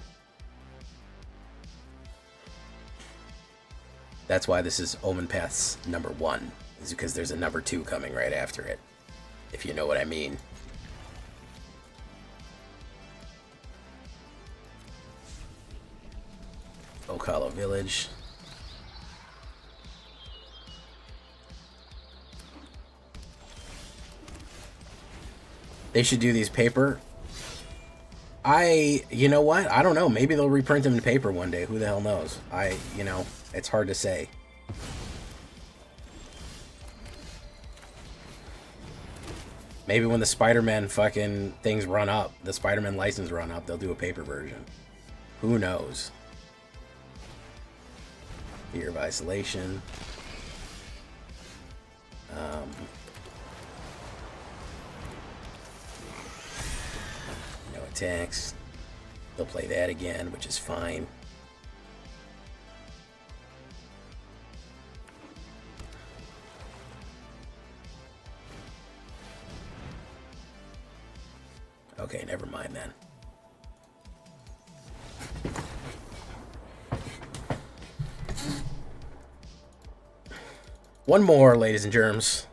That's why this is Omen Paths number 1, is because there's a number 2 coming right after it, if you know what I mean. Ocala Village. They should do these paper. You know what? I don't know. Maybe they'll reprint them in paper one day. Who the hell knows? You know, it's hard to say. Maybe when the Spider-Man fucking things run up, the Spider-Man license run up, they'll do a paper version. Who knows? Fear of Isolation. No attacks. They'll play that again, which is fine. Okay, never mind then. One more, ladies and germs.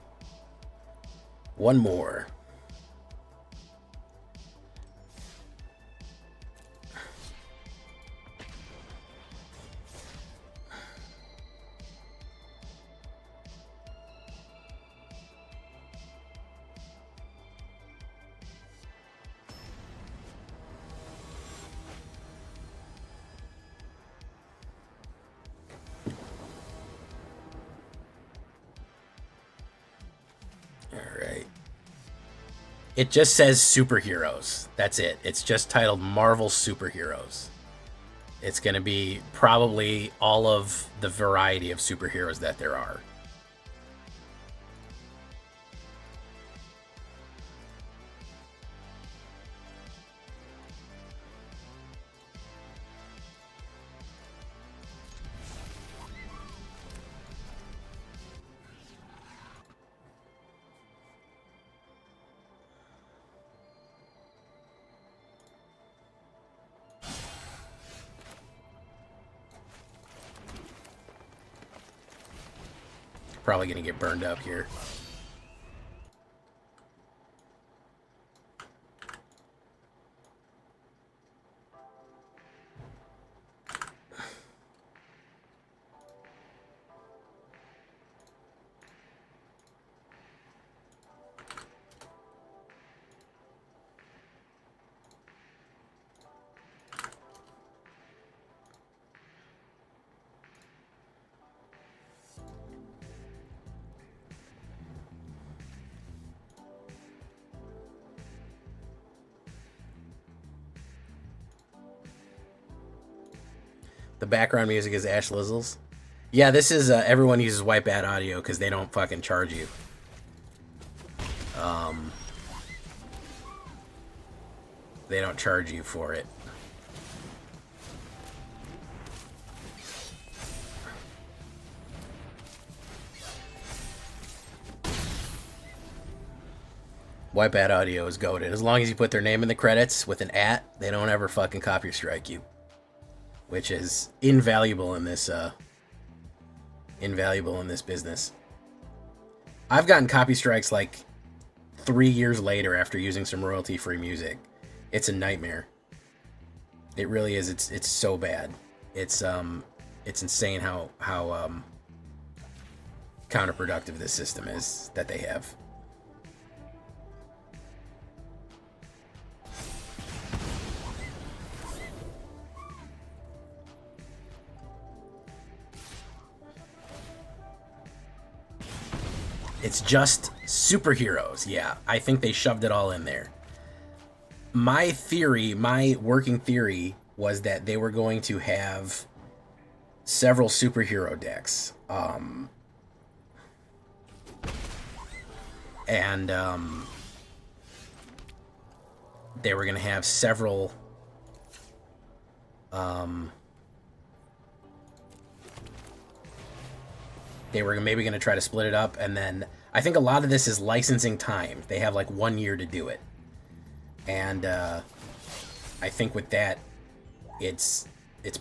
One more. It just says superheroes. That's it. It's just titled Marvel Superheroes. It's going to be probably all of the variety of superheroes that there are. Probably going to get burned up here. The background music is Ash Lizzles. Yeah, this is everyone uses White Bat Audio because they don't fucking charge you. They don't charge you for it. White Bat Audio is goated. As long as you put their name in the credits with an @ they don't ever fucking copy strike you. Which is invaluable in this business. I've gotten copy strikes like 3 years later after using some royalty-free music. It's a nightmare. It really is. It's so bad. It's insane how counterproductive this system is that they have. It's just superheroes. Yeah, I think they shoved it all in there. My theory, my working theory, was that they were going to have several superhero decks. And they were going to have several... they were maybe going to try to split it up, and then I think a lot of this is licensing time. They have like 1 year to do it, and I think with that, it's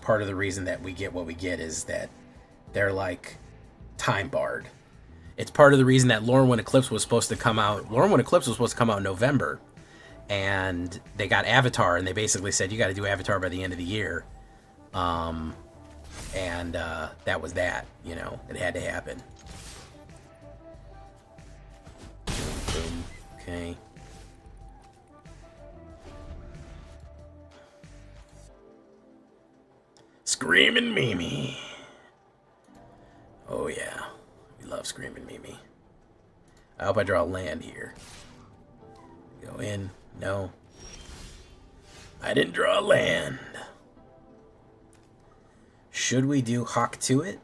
part of the reason that we get what we get is that they're like time barred. It's part of the reason that Lorwyn Eclipse was supposed to come out. Lorwyn Eclipse was supposed to come out in November, and they got Avatar, and they basically said you got to do Avatar by the end of the year. And that was that. You know, it had to happen. Boom. Okay. Screaming Mimi. Oh yeah, we love Screaming Mimi. I hope I draw land here. Go in. No. I didn't draw land. Should we do Hawk to it?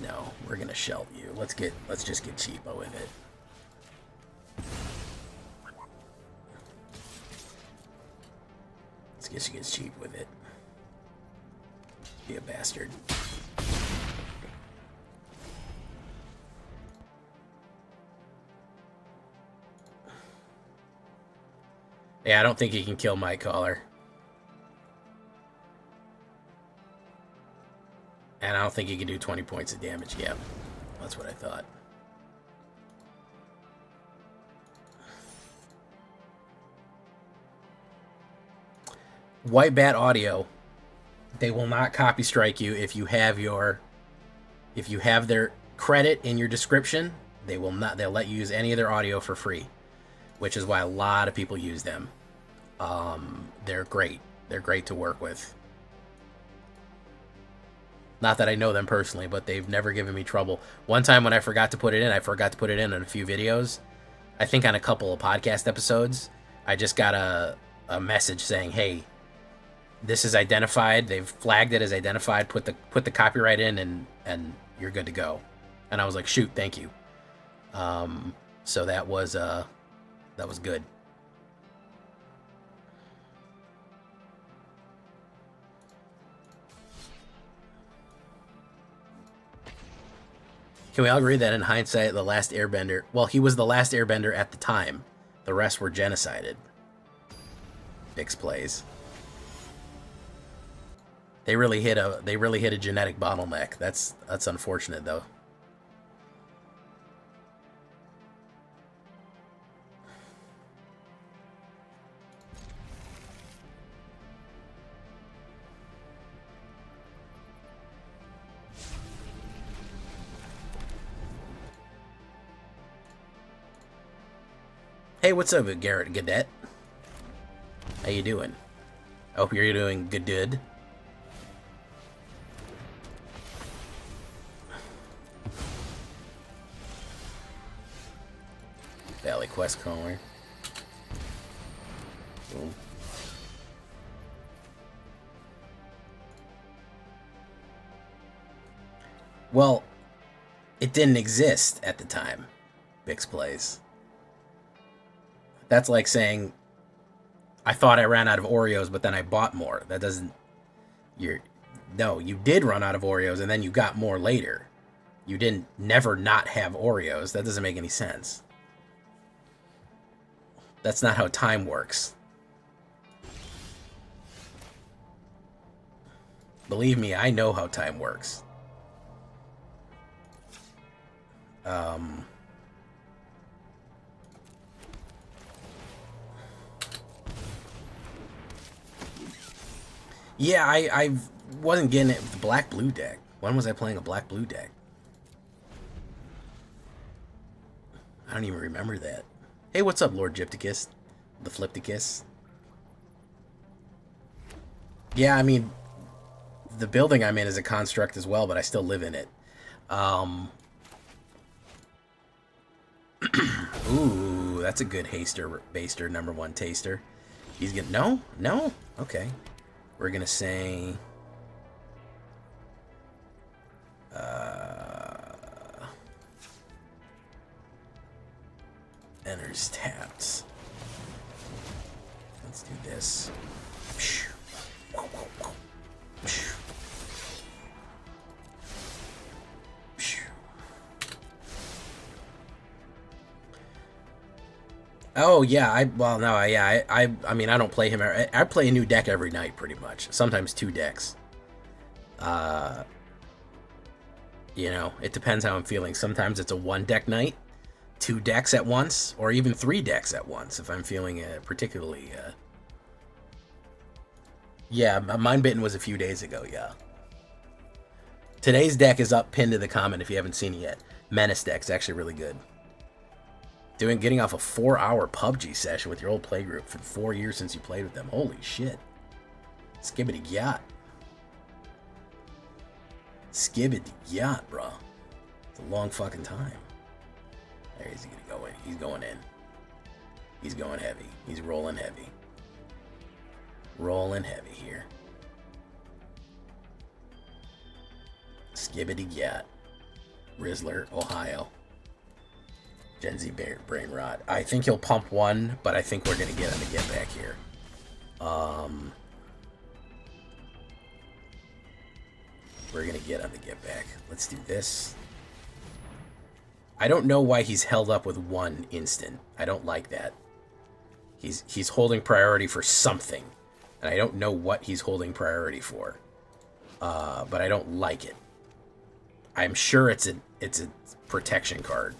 No, we're gonna shelve you. Let's just get cheapo with it. Let's get you get cheap with it. Be a bastard. Yeah, I don't think he can kill my caller. And I don't think he can do 20 points of damage. Yep. That's what I thought. White Bat Audio. They will not copy strike you if you have their credit in your description. They will not. They'll let you use any of their audio for free, which is why a lot of people use them. They're great. They're great to work with. Not that I know them personally, but they've never given me trouble. One time when I forgot to put it in, on a few videos. I think on a couple of podcast episodes, I just got a message saying, "Hey, this is identified. They've flagged it as identified. Put the copyright in, and you're good to go." And I was like, "Shoot, thank you." So that was good. Can we all agree that in hindsight, the last Airbender... Well, he was the last Airbender at the time. The rest were genocided. Bix plays. They really hit a genetic bottleneck. That's unfortunate, though. Hey, what's up, Garrett Gadet? How you doing? I hope you're doing good. Valley Quest Caller. Boom. Well, it didn't exist at the time. Bix plays. That's like saying, I thought I ran out of Oreos, but then I bought more. That doesn't... No, you did run out of Oreos, and then you got more later. You didn't never not have Oreos. That doesn't make any sense. That's not how time works. Believe me, I know how time works. Yeah, I wasn't getting it with the black-blue deck. When was I playing a black-blue deck? I don't even remember that. Hey, what's up, Lord Gypticus? The Flipticus? Yeah, I mean, the building I'm in is a construct as well, but I still live in it. Ooh, that's a good haster, baster, #1 taster. He's gonna... No? Okay. We're gonna say... Enters tapped. Let's do this. Oh yeah, I mean I don't play him. I play a new deck every night pretty much. Sometimes two decks. Uh, you know, it depends how I'm feeling. Sometimes it's a one deck night, two decks at once, or even three decks at once if I'm feeling particularly. Yeah, Mind Bitten was a few days ago. Yeah. Today's deck is up pinned to the comment if you haven't seen it yet. Menace deck's actually really good. Getting off a 4-hour PUBG session with your old playgroup for 4 years since you played with them. Holy shit. Skibbity yacht. Skibbity yacht, bro. It's a long fucking time. There he's gonna go in. He's going in. He's going heavy. He's rolling heavy. Rolling heavy here. Skibbity yacht. Rizzler, Ohio. Gen Z brain rot. I think he'll pump one, but I think we're gonna get him to get back here. We're gonna get him to get back. Let's do this. I don't know why he's held up with one instant. I don't like that. He's holding priority for something, and I don't know what he's holding priority for. But I don't like it. I'm sure it's a protection card.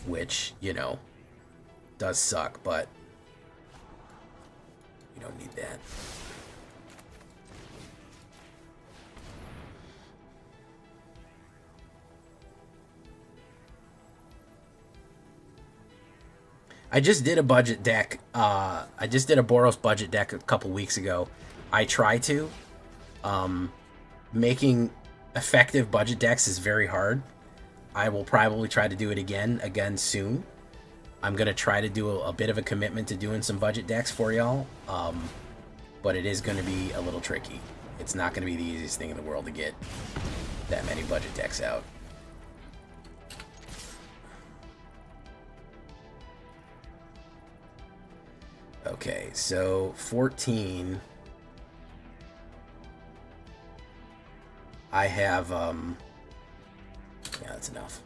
Which, you know, does suck, but you don't need that. I just did a budget deck. I just did a Boros budget deck a couple weeks ago. I try to. Making effective budget decks is very hard. I will probably try to do it again soon. I'm going to try to do a bit of a commitment to doing some budget decks for y'all. But it is going to be a little tricky. It's not going to be the easiest thing in the world to get that many budget decks out. Okay, so 14. I have, yeah, that's enough.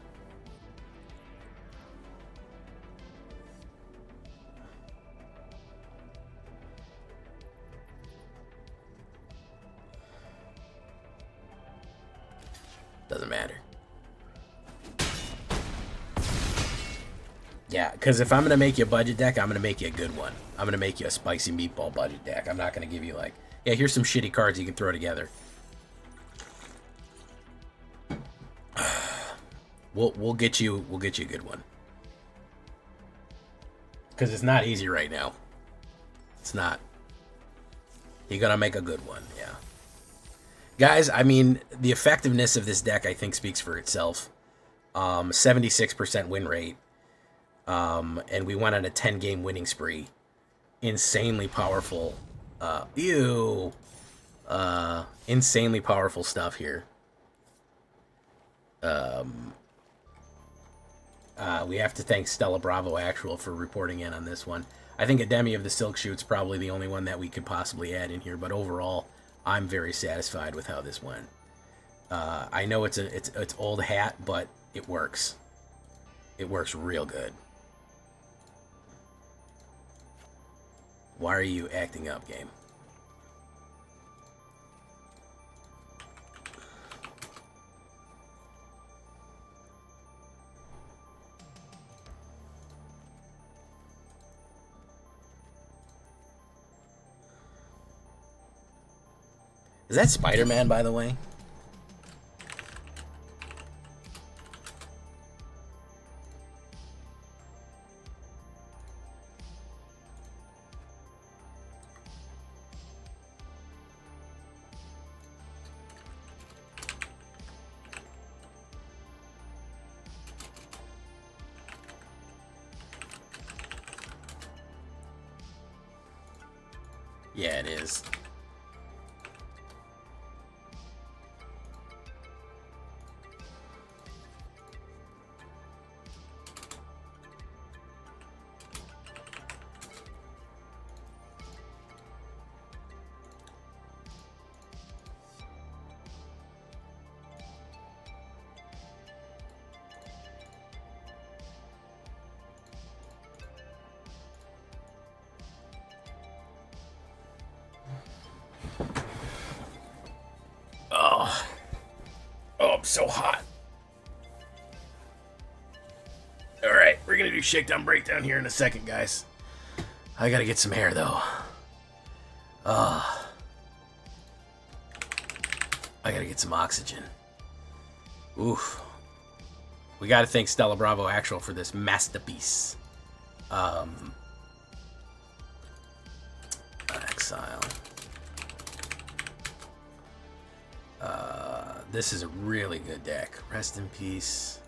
Doesn't matter. Yeah, because if I'm going to make you a budget deck, I'm going to make you a good one. I'm going to make you a spicy meatball budget deck. I'm not going to give you like, yeah, here's some shitty cards you can throw together. We'll get you a good one. Because it's not easy right now. It's not. You're going to make a good one, yeah. Guys, I mean, the effectiveness of this deck, I think, speaks for itself. 76% win rate. And we went on a 10-game winning spree. Insanely powerful. Insanely powerful stuff here. We have to thank Stella Bravo Actual for reporting in on this one. I think a Demi of the Silk Shoot's probably the only one that we could possibly add in here, but overall, I'm very satisfied with how this went. I know it's old hat, but it works. It works real good. Why are you acting up, game? Is that Spider-Man, by the way? Yeah, it is. I'm so hot. Alright, we're gonna do shakedown breakdown here in a second, guys. I gotta get some air, though. I gotta get some oxygen. Oof. We gotta thank Stella Bravo Actual for this masterpiece. Exile. This is a really good deck. Rest in peace.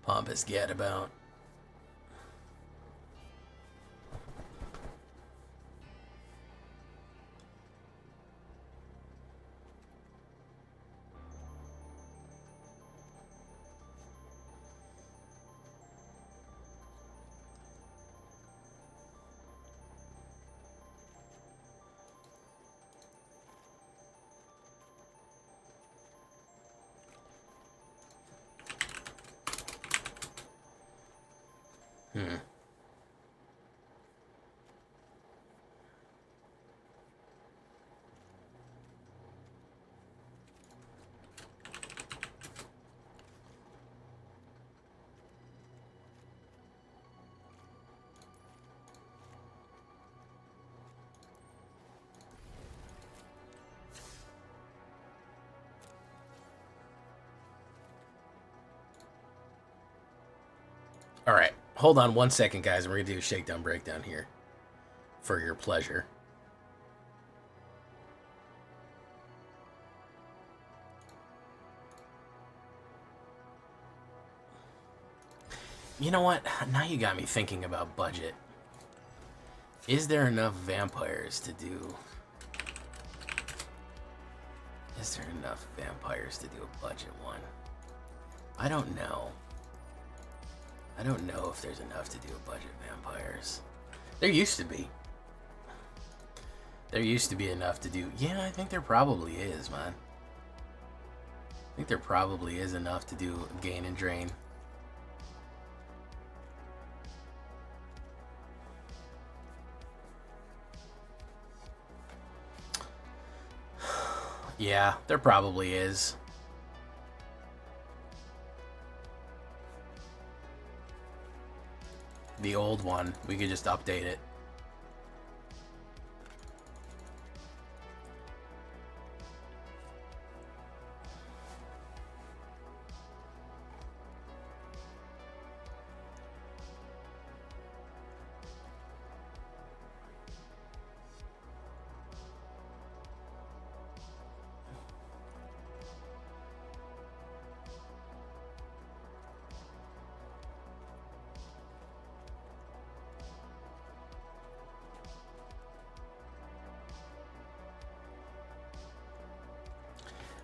Pompous Gadabout. Alright, hold on 1 second, guys. We're going to do a shakedown breakdown here for your pleasure. You know what? Now you got me thinking about budget. Is there enough vampires to do... Is there enough vampires to do a budget one? I don't know. I don't know if there's enough to do a budget vampires. There used to be. There used to be enough to do... Yeah, I think there probably is, man. I think there probably is enough to do gain and drain. Yeah, there probably is. The old one, we could just update it.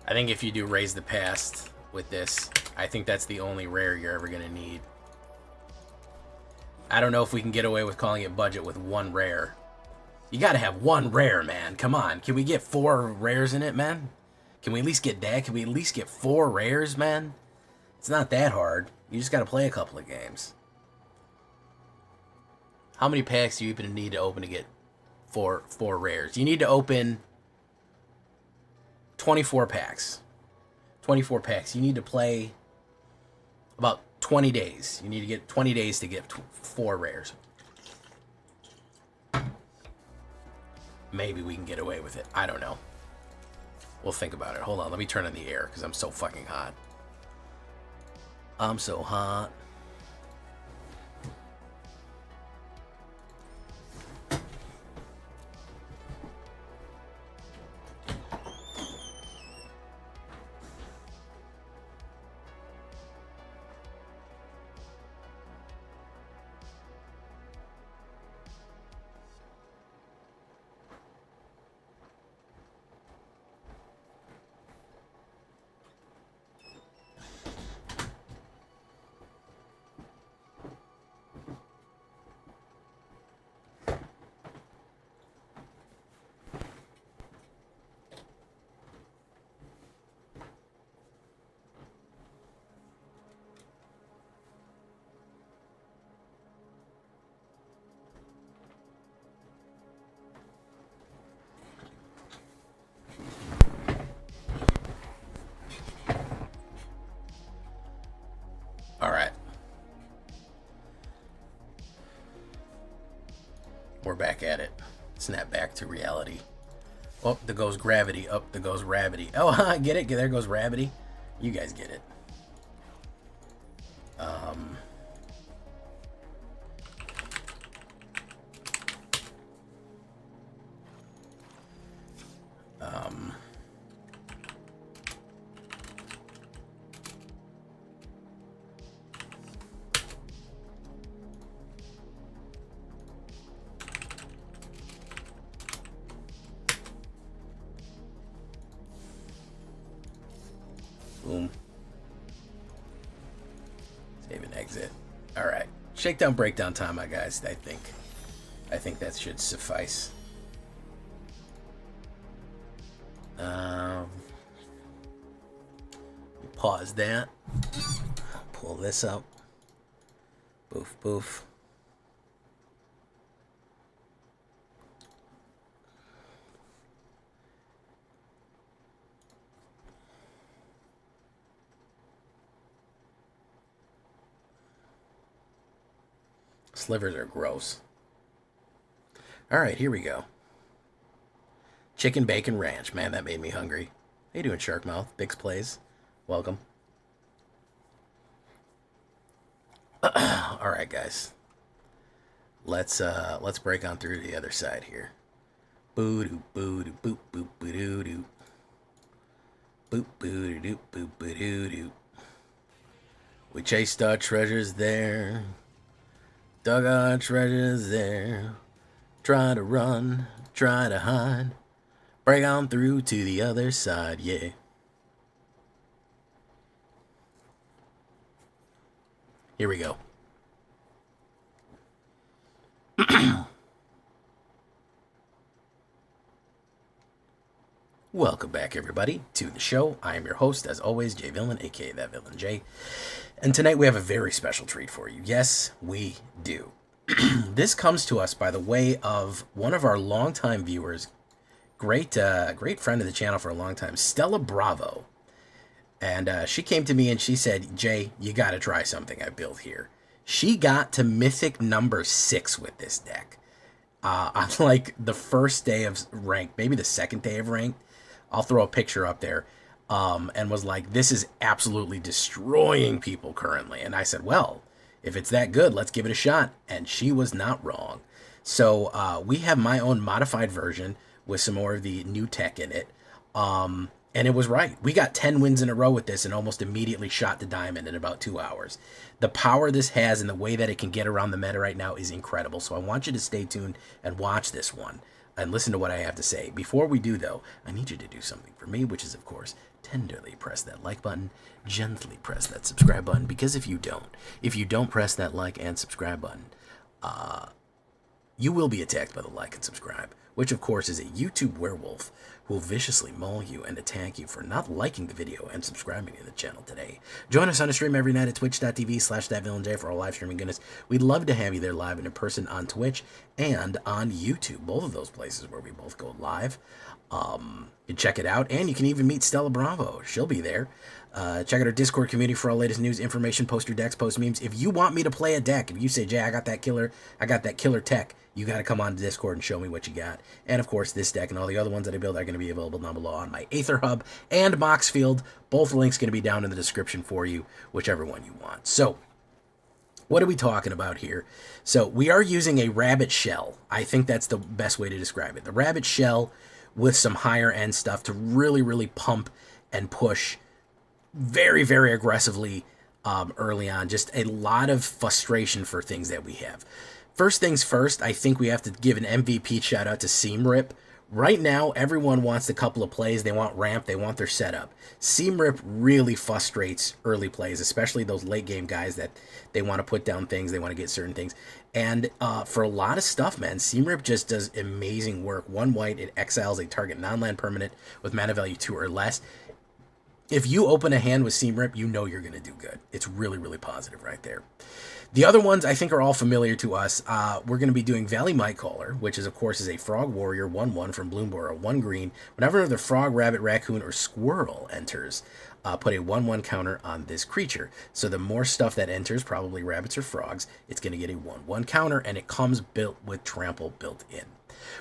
I think if you do Raise the Past with this, I think that's the only rare you're ever going to need. I don't know if we can get away with calling it budget with one rare. You got to have one rare, man. Come on. Can we get 4 rares in it, man? Can we at least get that? Can we at least get 4 rares, man? It's not that hard. You just got to play a couple of games. How many packs do you even need to open to get 4 rares? You need to open 24 packs. 24 packs. You need to play about 20 days. You need to get 20 days to get 4 rares. Maybe we can get away with it. I don't know. We'll think about it. Hold on. Let me turn on the air because I'm so fucking hot. I'm so hot. we're back at it. Snap back to reality. Oh, there goes gravity. Oh, there goes gravity. Oh, I get it. There goes gravity. You guys get it. Boom. Save and exit. All right. Shakedown breakdown time, my guys. I think that should suffice. Pause that. Pull this up. Boof, boof. Slivers are gross. All right, here we go. Chicken bacon ranch. Man, that made me hungry. How you doing, Sharkmouth? Bix Plays. Welcome. All right, guys. Let's break on through to the other side here. Boo doo boo doo boop boop boo doo doo. Boop boo doo doo boop boo doo doo. We chased our treasures there. Dug our treasures there. Try to run, try to hide. Break on through to the other side, yeah. Here we go. Welcome back, everybody, to the show. I am your host, as always, Jay Villain, aka That Villain Jay. And tonight we have a very special treat for you. Yes, we do. This comes to us by the way of one of our longtime viewers, great friend of the channel for a long time, Stella Bravo. And she came to me and she said, Jay, you got to try something I built here. She got to Mythic number 6 with this deck. On like the first day of ranked, maybe the second day of ranked. I'll throw a picture up there. And was like, this is absolutely destroying people currently. And I said, well, if it's that good, let's give it a shot. And she was not wrong. So we have my own modified version with some more of the new tech in it. And it was right. We got 10 wins in a row with this and almost immediately shot to diamond in about 2 hours. The power this has and the way that it can get around the meta right now is incredible. So I want you to stay tuned and watch this one and listen to what I have to say. Before we do, though, I need you to do something for me, which is, of course, tenderly press that like button, gently press that subscribe button, because if you don't press that like and subscribe button, you will be attacked by the like and subscribe, which of course is a YouTube werewolf who will viciously maul you and attack you for not liking the video and subscribing to the channel today. Join us on a stream every night at twitch.tv/thatvillainj for all live streaming goodness. We'd love to have you there live and in person on Twitch and on YouTube, both of those places where we both go live. You check it out, and you can even meet Stella Bravo. She'll be there. Check out our Discord community for all latest news, information, post your decks, post memes. If you want me to play a deck, if you say, Jay, I got that killer tech, you got to come on to Discord and show me what you got. And of course, this deck and all the other ones that I build are going to be available down below on my AetherHub and Moxfield. Both links going to be down in the description for you, whichever one you want. So, what are we talking about here? So, we are using a rabbit shell. I think that's the best way to describe it. The rabbit shell with some higher end stuff to really, really pump and push very, very aggressively early on. Just a lot of frustration for things that we have. First things first, I think we have to give an MVP shout out to Seam Rip. Right now, everyone wants a couple of plays. They want ramp. They want their setup. Seam Rip really frustrates early plays, especially those late game guys that they want to put down things. They want to get certain things. And for a lot of stuff, man, Seam Rip just does amazing work. 1 white, it exiles a target non-land permanent with mana value 2 or less. If you open a hand with Seam Rip, you know you're going to do good. It's really, really positive right there. The other ones I think are all familiar to us. We're going to be doing Valley Mightcaller, which is, of course, is a Frog Warrior 1/1 from Bloomborough, 1 green. Whenever the Frog, Rabbit, Raccoon, or Squirrel enters put a 1/1 counter on this creature. So the more stuff that enters, probably rabbits or frogs, it's going to get a 1/1 counter, and it comes built with trample built in.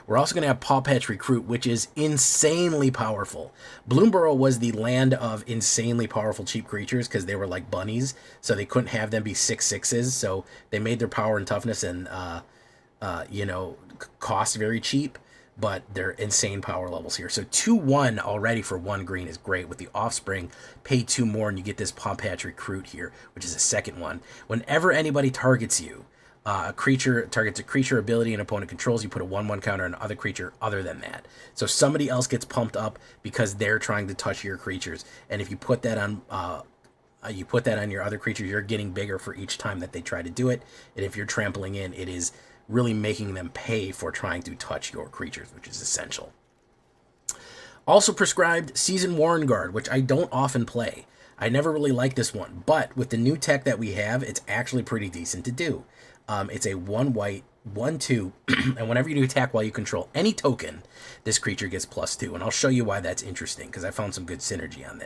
We're also going to have Paw Patch Recruit, which is insanely powerful. Bloomborough was the land of insanely powerful cheap creatures because they were like bunnies, so they couldn't have them be 6/6s. So they made their power and toughness and cost very cheap, but they're insane power levels here. So 2/1 already for 1 green is great. With the Offspring, pay 2 more and you get this Paw Patch Recruit here, which is a second one. Whenever anybody targets you, a creature targets a creature ability an opponent controls, you put a 1/1 counter on other creature other than that. So somebody else gets pumped up because they're trying to touch your creatures, and if you put that on your other creatures, you're getting bigger for each time that they try to do it. And if you're trampling in, it is really making them pay for trying to touch your creatures, which is essential. Also prescribed Season Warren Guard, which I don't often play. I never really like this one, but with the new tech that we have, it's actually pretty decent to do. It's a 1 white, 1/2, and whenever you do attack while you control any token, this creature gets +2. And I'll show you why that's interesting, because I found some good synergy on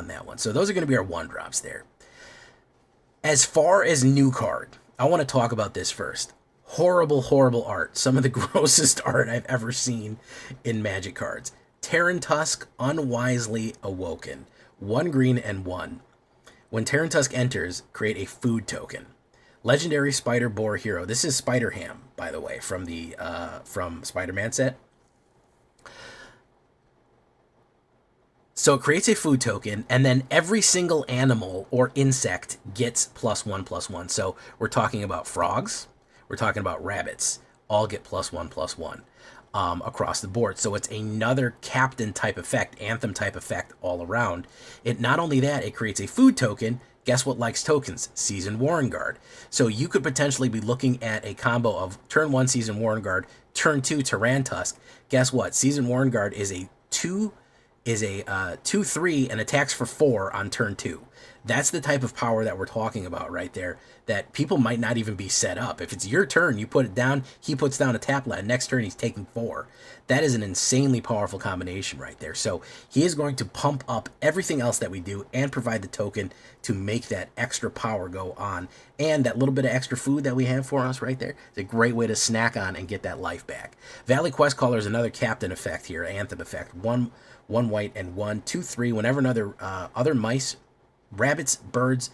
that one. So those are going to be our 1-drops there. As far as new card, I want to talk about this first. Horrible, horrible art. Some of the grossest art I've ever seen in Magic cards. Terran Tusk, Unwisely Awoken. 1 green and 1. When Terran Tusk enters, create a food token. Legendary Spider Boar Hero. This is Spider Ham, by the way, from the from Spider-Man set. So it creates a food token, and then every single animal or insect gets +1/+1. So we're talking about frogs, we're talking about rabbits, all get +1/+1 across the board. So it's another captain type effect, anthem type effect all around. It not only that, it creates a food token. Guess what likes tokens? Season Warren Guard. So you could potentially be looking at a combo of turn 1 Season Warren Guard, turn 2 Terran Tusk. Guess what? Season Warren Guard is a 2/3 and attacks for 4 on turn 2. That's the type of power that we're talking about right there, that people might not even be set up. If it's your turn, you put it down, he puts down a tap land. Next turn, he's taking 4. That is an insanely powerful combination right there. So he is going to pump up everything else that we do and provide the token to make that extra power go on. And that little bit of extra food that we have for us right there is a great way to snack on and get that life back. Valley Quest Caller is another captain effect here, anthem effect. 1 white and 1, 2/3. Whenever another other mice, rabbits, birds,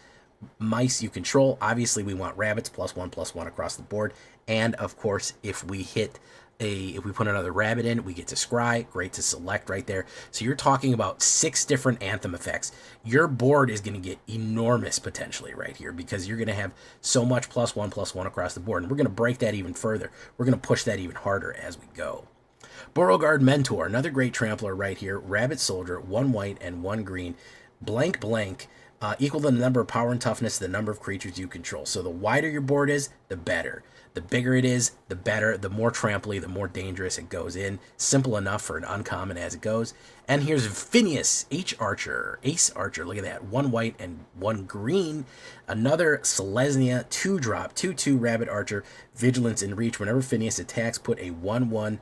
mice you control. Obviously, we want rabbits +1/+1 across the board. And of course, if we put another rabbit in, we get to scry. Great to select right there. So you're talking about 6 different anthem effects. Your board is going to get enormous potentially right here, because you're going to have so much +1/+1 across the board. And we're going to break that even further. We're going to push that even harder as we go. Beauregard Mentor, another great trampler right here. Rabbit Soldier, 1 white and 1 green. Blank, equal to the number of power and toughness to the number of creatures you control. So the wider your board is, the better. The bigger it is, the better. The more tramply, the more dangerous it goes in. Simple enough for an uncommon as it goes. And here's Phineas, Ace Archer. Look at that. 1 white and 1 green. Another Selesnya 2-drop, 2/2 Rabbit Archer. Vigilance and Reach. Whenever Phineas attacks, put a 1/1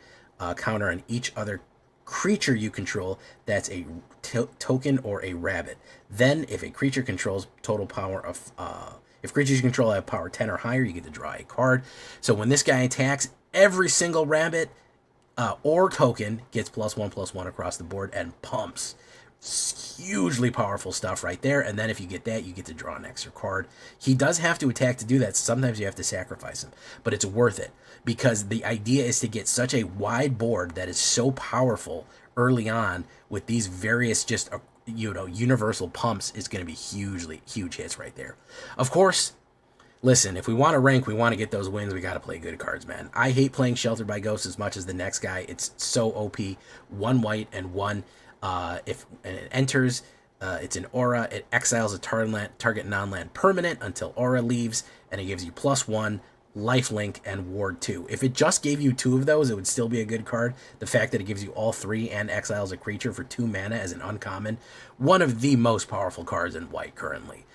counter on each other creature you control that's a token or a rabbit. Then if a creature controls total power of if creatures you control have power 10 or higher, you get to draw a card. So when this guy attacks, every single rabbit or token gets +1/+1 across the board and pumps. Hugely powerful stuff right there. And then if you get that, you get to draw an extra card. He does have to attack to do that. Sometimes you have to sacrifice him, but it's worth it, because the idea is to get such a wide board that is so powerful early on with these various just universal pumps is going to be huge hits right there. Of course, listen, if we want to rank, we want to get those wins, we got to play good cards, man. I hate playing Sheltered by Ghosts as much as the next guy. It's so OP. 1 white and 1. If it enters, it's an aura. It exiles a target non-land permanent until aura leaves, and it gives you +1, lifelink, and ward 2. If it just gave you 2 of those, it would still be a good card. The fact that it gives you all 3 and exiles a creature for 2 mana as an uncommon, one of the most powerful cards in white currently.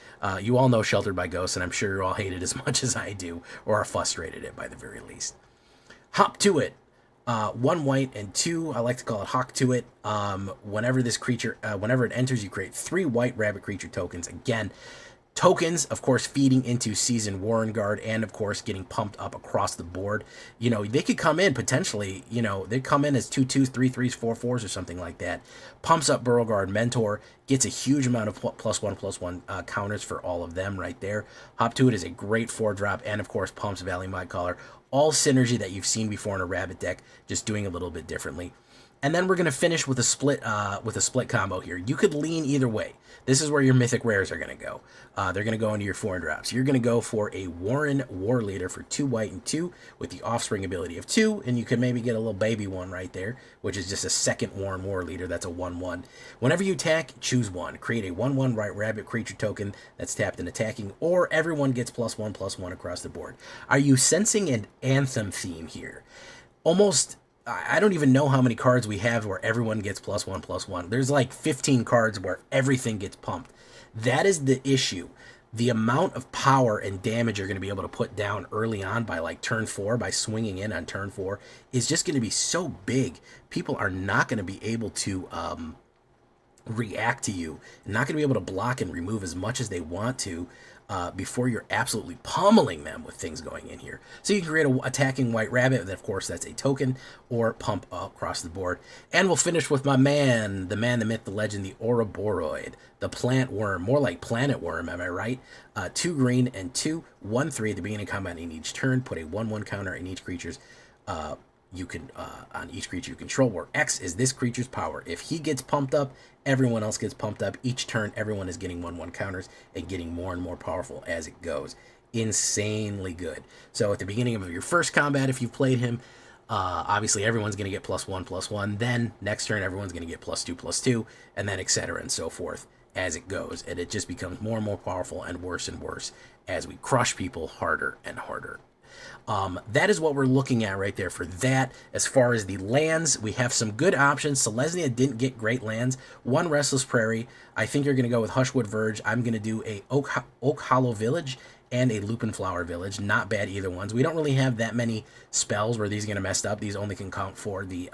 You all know Sheltered by Ghosts, and I'm sure you all hate it as much as I do, or are frustrated at it by the very least. Hop to it. 1 white and 2, I like to call it Hawk to it. Whenever this creature, whenever it enters, you create 3 white rabbit creature tokens. Again, tokens, of course, feeding into Seasoned Warren Guard and, of course, getting pumped up across the board. You know, they could come in potentially, you know, they come in as 2/2s, 3/3s, 4/4s, or something like that. Pumps up Burrow Guard Mentor, gets a huge amount of +1/+1 counters for all of them right there. Hop to it is a great 4-drop, and, of course, pumps Valley Mudcaller. All synergy that you've seen before in a rabbit deck, just doing a little bit differently. And then we're going to finish with a split combo here. You could lean either way. This is where your mythic rares are going to go. They're going to go into your 4-drops. You're going to go for a Warren War Leader for 2 white and 2 with the Offspring ability of 2, and you can maybe get a little baby one right there, which is just a second Warren War Leader. That's a 1/1. Whenever you attack, choose one. Create a 1/1 white rabbit creature token that's tapped and attacking, or everyone gets +1/+1 across the board. Are you sensing an Anthem theme here? Almost... I don't even know how many cards we have where everyone gets +1/+1. There's like 15 cards where everything gets pumped. That is the issue. The amount of power and damage you're going to be able to put down early on by like turn 4, by swinging in on turn 4, is just going to be so big. People are not going to be able to react to you, not going to be able to block and remove as much as they want to before you're absolutely pummeling them with things going in here. So you can create a attacking white rabbit, and of course that's a token, or pump across the board. And we'll finish with my man, the myth, the legend, the Ouroboros, the plant worm, more like planet worm, am I right? 2 green and 2, 1/3 at the beginning of combat in each turn. Put a 1/1 counter in each creature's you can on each creature you control, where X is this creature's power. If he gets pumped up, everyone else gets pumped up. Each turn, everyone is getting 1/1 counters and getting more and more powerful as it goes. Insanely good. So at the beginning of your first combat, if you've played him, obviously everyone's going to get +1/+1. Then next turn, everyone's going to get +2/+2, and then etc. and so forth as it goes. And it just becomes more and more powerful and worse as we crush people harder and harder. That is what we're looking at right there for that. As far as the lands, we have some good options. Selesnya didn't get great lands. 1 Restless Prairie. I think you're going to go with Hushwood Verge. I'm going to do a Oak Hollow Village and a Lupin Flower Village. Not bad either ones. We don't really have that many spells where these are going to mess up. These only can count for the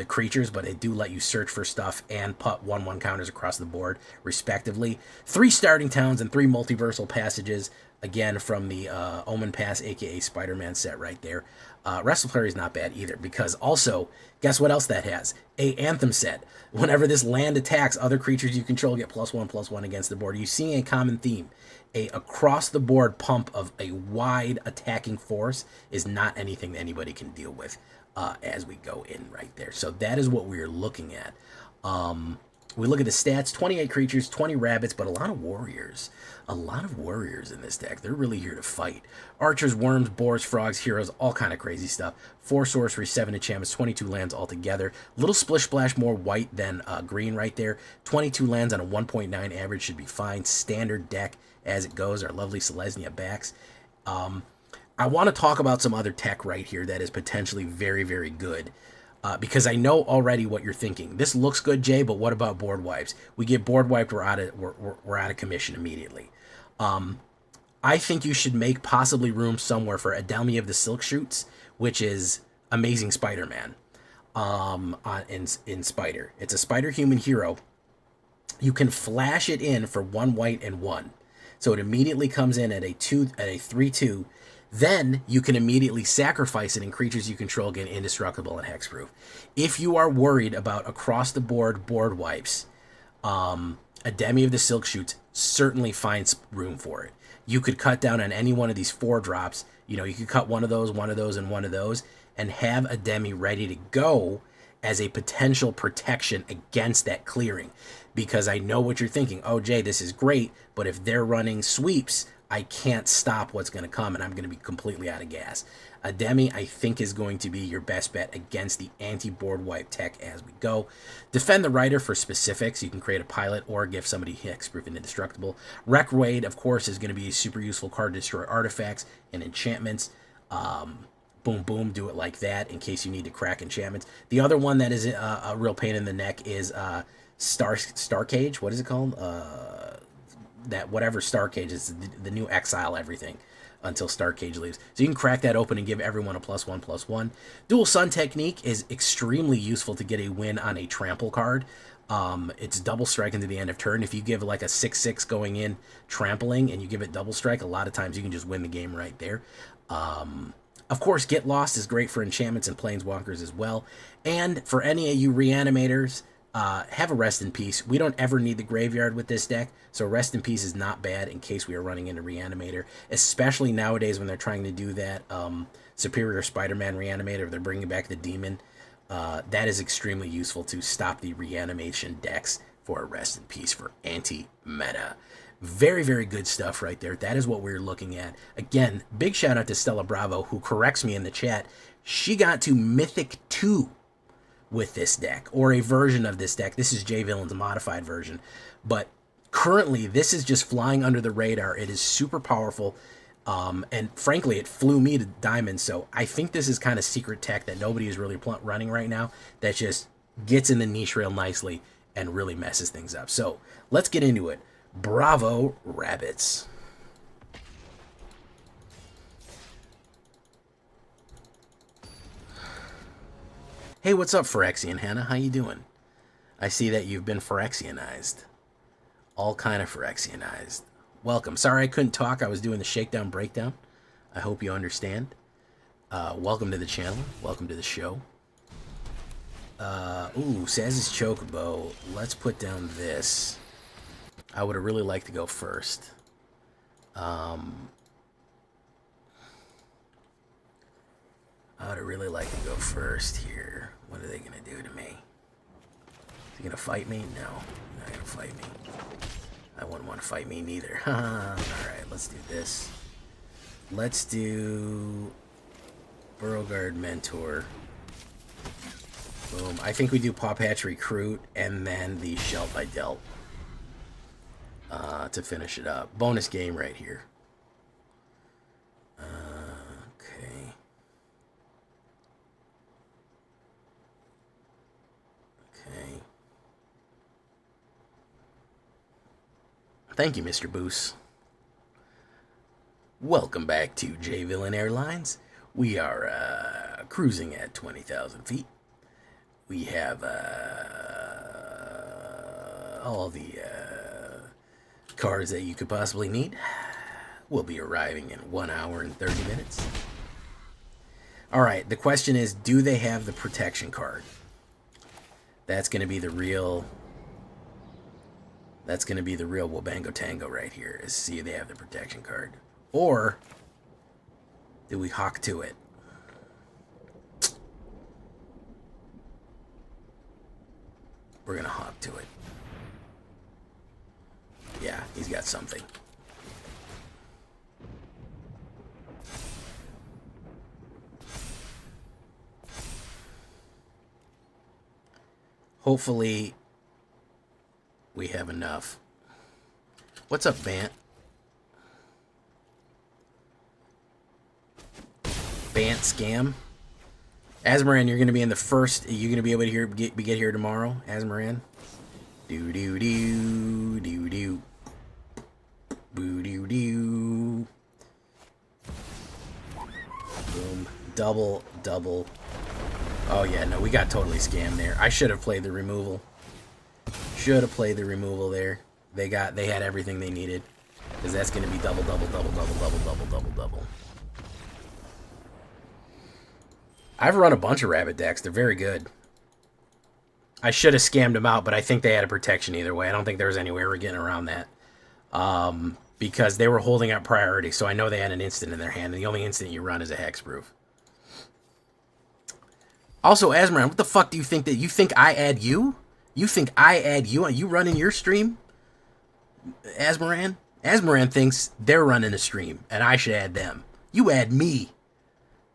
creatures, but they do let you search for stuff and put 1/1 counters across the board, respectively. 3 starting towns and 3 multiversal passages. Again, from the Omen Pass, aka Spider-Man set right there. Restless Prairie is not bad either, because also, guess what else that has? A Anthem set. Whenever this land attacks, other creatures you control get +1/+1 against the board. You're seeing a common theme. A across-the-board pump of a wide attacking force is not anything that anybody can deal with as we go in right there. So that is what we're looking at. We look at the stats, 28 creatures, 20 rabbits, but a lot of warriors. A lot of warriors in this deck. They're really here to fight. Archers, worms, boars, frogs, heroes, all kind of crazy stuff. 4 sorcery, 7 enchantments, 22 lands altogether. Little splish splash more white than green right there. 22 lands on a 1.9 average should be fine. Standard deck as it goes. Our lovely Selesnya backs. I want to talk about some other tech right here that is potentially very, very good. Because I know already what you're thinking. This looks good, Jay, but what about board wipes? We get board wiped, we're out of commission immediately. I think you should make possibly room somewhere for Adelmi of the Silk Shoots, which is Amazing Spider-Man in Spider. It's a Spider-Human hero. You can flash it in for 1 white and 1. So it immediately comes in at a 3/2. Then you can immediately sacrifice it, and creatures you control get indestructible and hexproof. If you are worried about across-the-board board wipes, Ademi of the Silk Shoots certainly finds room for it. You could cut down on any one of these 4 drops. You know, you could cut one of those, and one of those, and have Ademi ready to go as a potential protection against that clearing. Because I know what you're thinking. Oh, Jay, this is great, but if they're running sweeps, I can't stop what's going to come, and I'm going to be completely out of gas. Ademi, I think, is going to be your best bet against the anti-board wipe tech as we go. Defend the Rider for specifics. You can create a pilot or give somebody hexproof and indestructible. Wreck Raid, of course, is going to be a super useful card to destroy artifacts and enchantments. Boom, boom, do it like that in case you need to crack enchantments. The other one that is a real pain in the neck is Star Cage. What is it called? That whatever Star Cage is, the new Exile everything. until Starcage leaves. So you can crack that open and give everyone a +1/+1. Dual Sun Technique is extremely useful to get a win on a trample card. It's double strike into the end of turn. If you give like a 6/6 going in trampling and you give it double strike, a lot of times you can just win the game right there. Of course, Get Lost is great for enchantments and planeswalkers as well. And for any of you reanimators, have a Rest in Peace. We don't ever need the graveyard with this deck, so Rest in Peace is not bad in case we are running into Reanimator, especially nowadays when they're trying to do that Superior Spider-Man Reanimator, if they're bringing back the Demon. That is extremely useful to stop the reanimation decks for a Rest in Peace for anti-meta. Very, very good stuff right there. That is what we're looking at. Again, big shout out to Stella Bravo, who corrects me in the chat. She got to Mythic 2 with this deck, or a version of this deck. This is J Villain's modified version. But currently, this is just flying under the radar. It is super powerful. And frankly, it flew me to Diamond. So I think this is kind of secret tech that nobody is really running right now. That just gets in the niche real nicely and really messes things up. So let's get into it. Bravo, Rabbits. Hey, what's up, Phyrexian Hannah? How you doing? I see that you've been Phyrexianized. All kind of Phyrexianized. Welcome. Sorry I couldn't talk. I was doing the shakedown breakdown. I hope you understand. Welcome to the channel. Welcome to the show. Ooh, Saz's Chocobo. Let's put down this. I would have really liked to go first. I would have really liked to go first here. What are they going to do to me? Is he going to fight me? No, not going to fight me. I wouldn't want to fight me neither. Alright, let's do this. Let's do Burrowguard Mentor. Boom. I think we do Pawpatch Recruit and then the Shelf I dealt to finish it up. Bonus game right here. Okay. Okay. Thank you, Mr. Boos. Welcome back to J Villain Airlines. We are cruising at 20,000 feet. We have all the cards that you could possibly need. We'll be arriving in 1 hour and 30 minutes. Alright, the question is, do they have the protection card? That's going to be the real... That's going to be the real Wabango Tango right here, is see if they have the protection card. Or do we hawk to it? We're going to hawk to it. Yeah, he's got something. Hopefully, we have enough. What's up, Bant? Bant scam. Asmoran, you're going to be in the first. You're going to be able to get here tomorrow, Asmoran. Do do do do do. Boo do do. Boom. Double. Oh yeah, no, we got totally scammed there. I should have played the removal. Should have played the removal there. They had everything they needed. Because that's going to be double. I've run a bunch of rabbit decks. They're very good. I should have scammed them out, but I think they had a protection either way. I don't think there was any way we're getting around that. Because they were holding up priority, so I know they had an instant in their hand, and the only instant you run is a hexproof. Also, Asmoran, what the fuck do you think that... You think I add you? You think I add you? Are you running your stream? Asmoran? Asmoran thinks they're running a stream, and I should add them. You add me.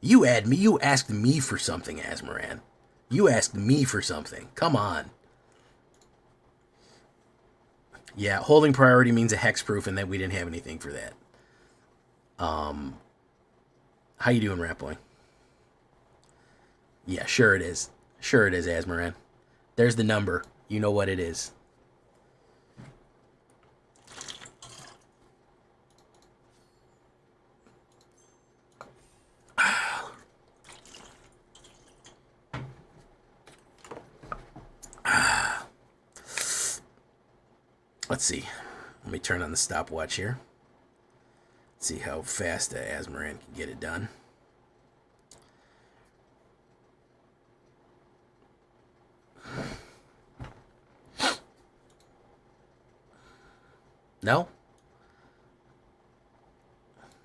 You add me. You asked me for something, Asmoran. You asked me for something. Come on. Yeah, holding priority means a hexproof, and that we didn't have anything for that. How you doing, Rat Boy? Yeah, sure it is. Sure it is, Asmoran. There's the number. You know what it is. Let's see. Let me turn on the stopwatch here. See how fast Azmoran can get it done. No?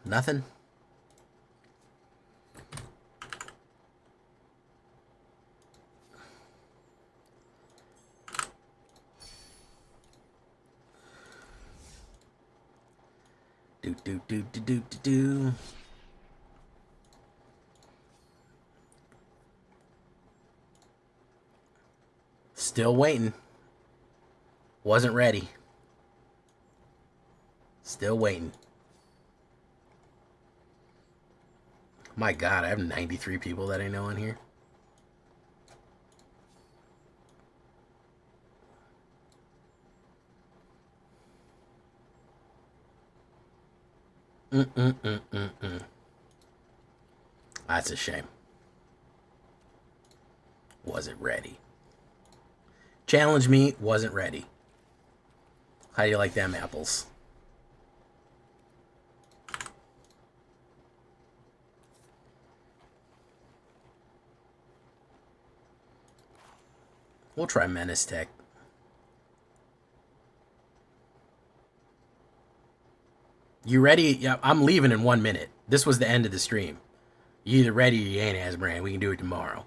Nothing? Do. Still waiting. Wasn't ready. Still waiting. My God, I have 93 people that I know in here. That's a shame. Wasn't ready. Challenge me, wasn't ready. How do you like them apples? We'll try Menace Tech. You ready? Yeah, I'm leaving in 1 minute. This was the end of the stream. You either ready or you ain't, Azmoran. We can do it tomorrow.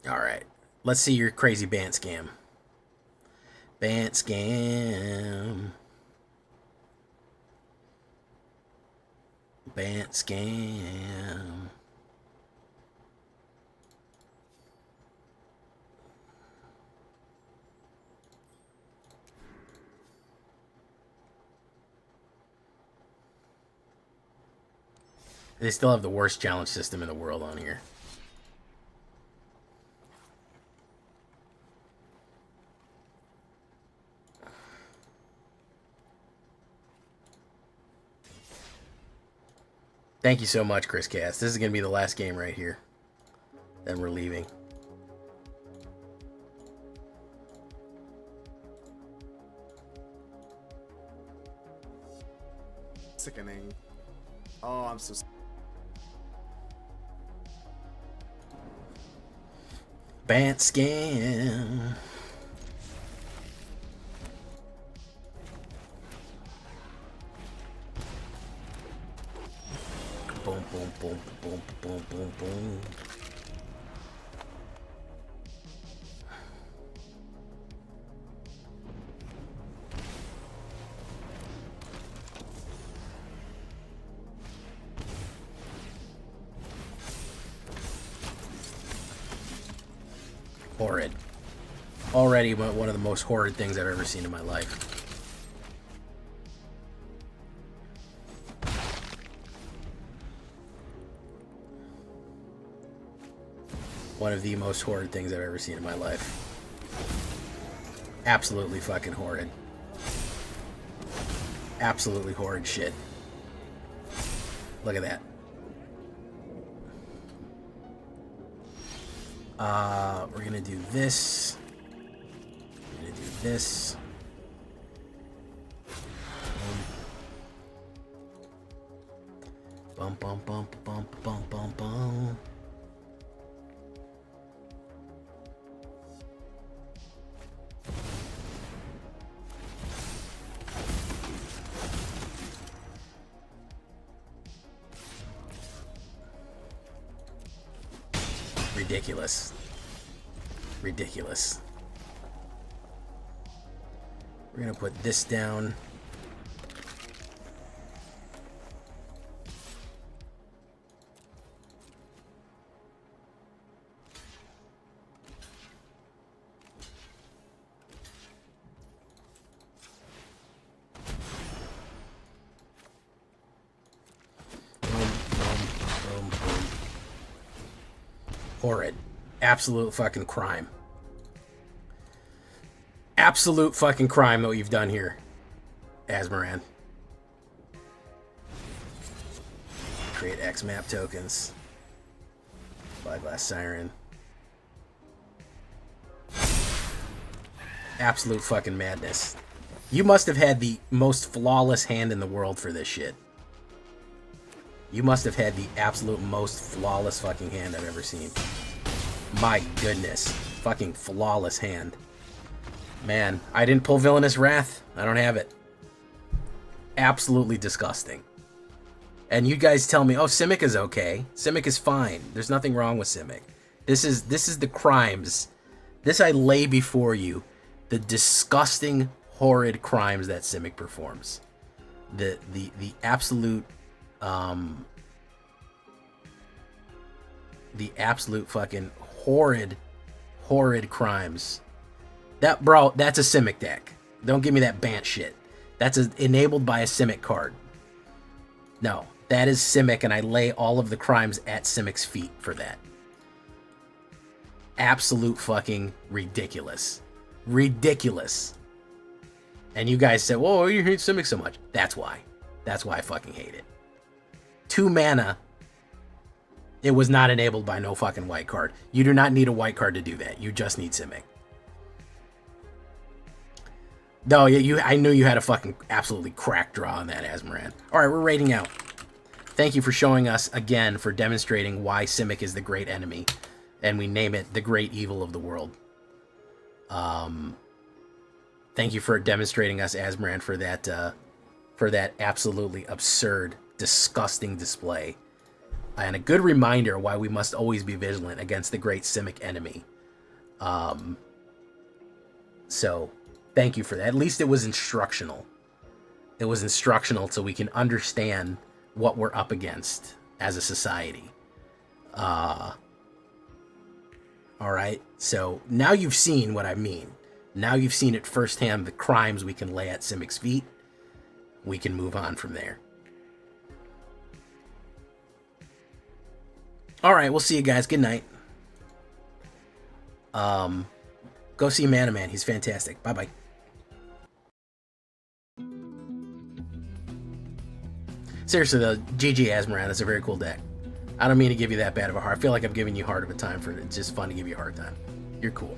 All right. Let's see your crazy Bant scam. Bant scam. Bant scam. They still have the worst challenge system in the world on here. Thank you so much, Chris Cass. This is going to be the last game right here. Then we're leaving. Sickening. Oh, I'm so... Bant scam. Boom, boom, boom, boom, boom, boom, boom. Horrid. Already one of the most horrid things I've ever seen in my life. One of the most horrid things I've ever seen in my life. Absolutely fucking horrid. Absolutely horrid shit. Look at that. We're gonna do this. We're gonna do this. Bum bum bum bum bum bum bum. Ridiculous. Ridiculous. We're gonna put this down. Horrid. Absolute fucking crime. Absolute fucking crime what you've done here, Azmoran. Create X map tokens. Spyglass Siren. Absolute fucking madness. You must have had the most flawless hand in the world for this shit. You must have had the absolute most flawless fucking hand I've ever seen. My goodness. Fucking flawless hand. Man, I didn't pull Villainous Wrath. I don't have it. Absolutely disgusting. And you guys tell me, oh, Simic is okay. Simic is fine. There's nothing wrong with Simic. This is the crimes. This I lay before you. The disgusting, horrid crimes that Simic performs. The absolute the absolute fucking horrid crimes. That, bro, that's a Simic deck. Don't give me that Bant shit. That's enabled by a Simic card. No, that is Simic, and I lay all of the crimes at Simic's feet for that. Absolute fucking ridiculous. Ridiculous. And you guys said, whoa, you hate Simic so much. That's why. That's why I fucking hate it. 2 mana. It was not enabled by no fucking white card. You do not need a white card to do that. You just need Simic. No, I knew you had a fucking absolutely crack draw on that, Azmoran. Alright, we're raiding out. Thank you for showing us, again, for demonstrating why Simic is the great enemy. And we name it the great evil of the world. Thank you for demonstrating us, Azmoran, for that absolutely absurd, disgusting display. And a good reminder why we must always be vigilant against the great Simic enemy. So, thank you for that. At least it was instructional. It was instructional so we can understand what we're up against as a society. Alright, so now you've seen what I mean. Now you've seen it firsthand, the crimes we can lay at Simic's feet. We can move on from there. Alright, we'll see you guys. Good night. Go see Mana Man. He's fantastic. Bye-bye. Seriously, though, GG Azmoran. That's a very cool deck. I don't mean to give you that bad of a heart. I feel like I'm giving you hard of a time for it. It's just fun to give you a hard time. You're cool.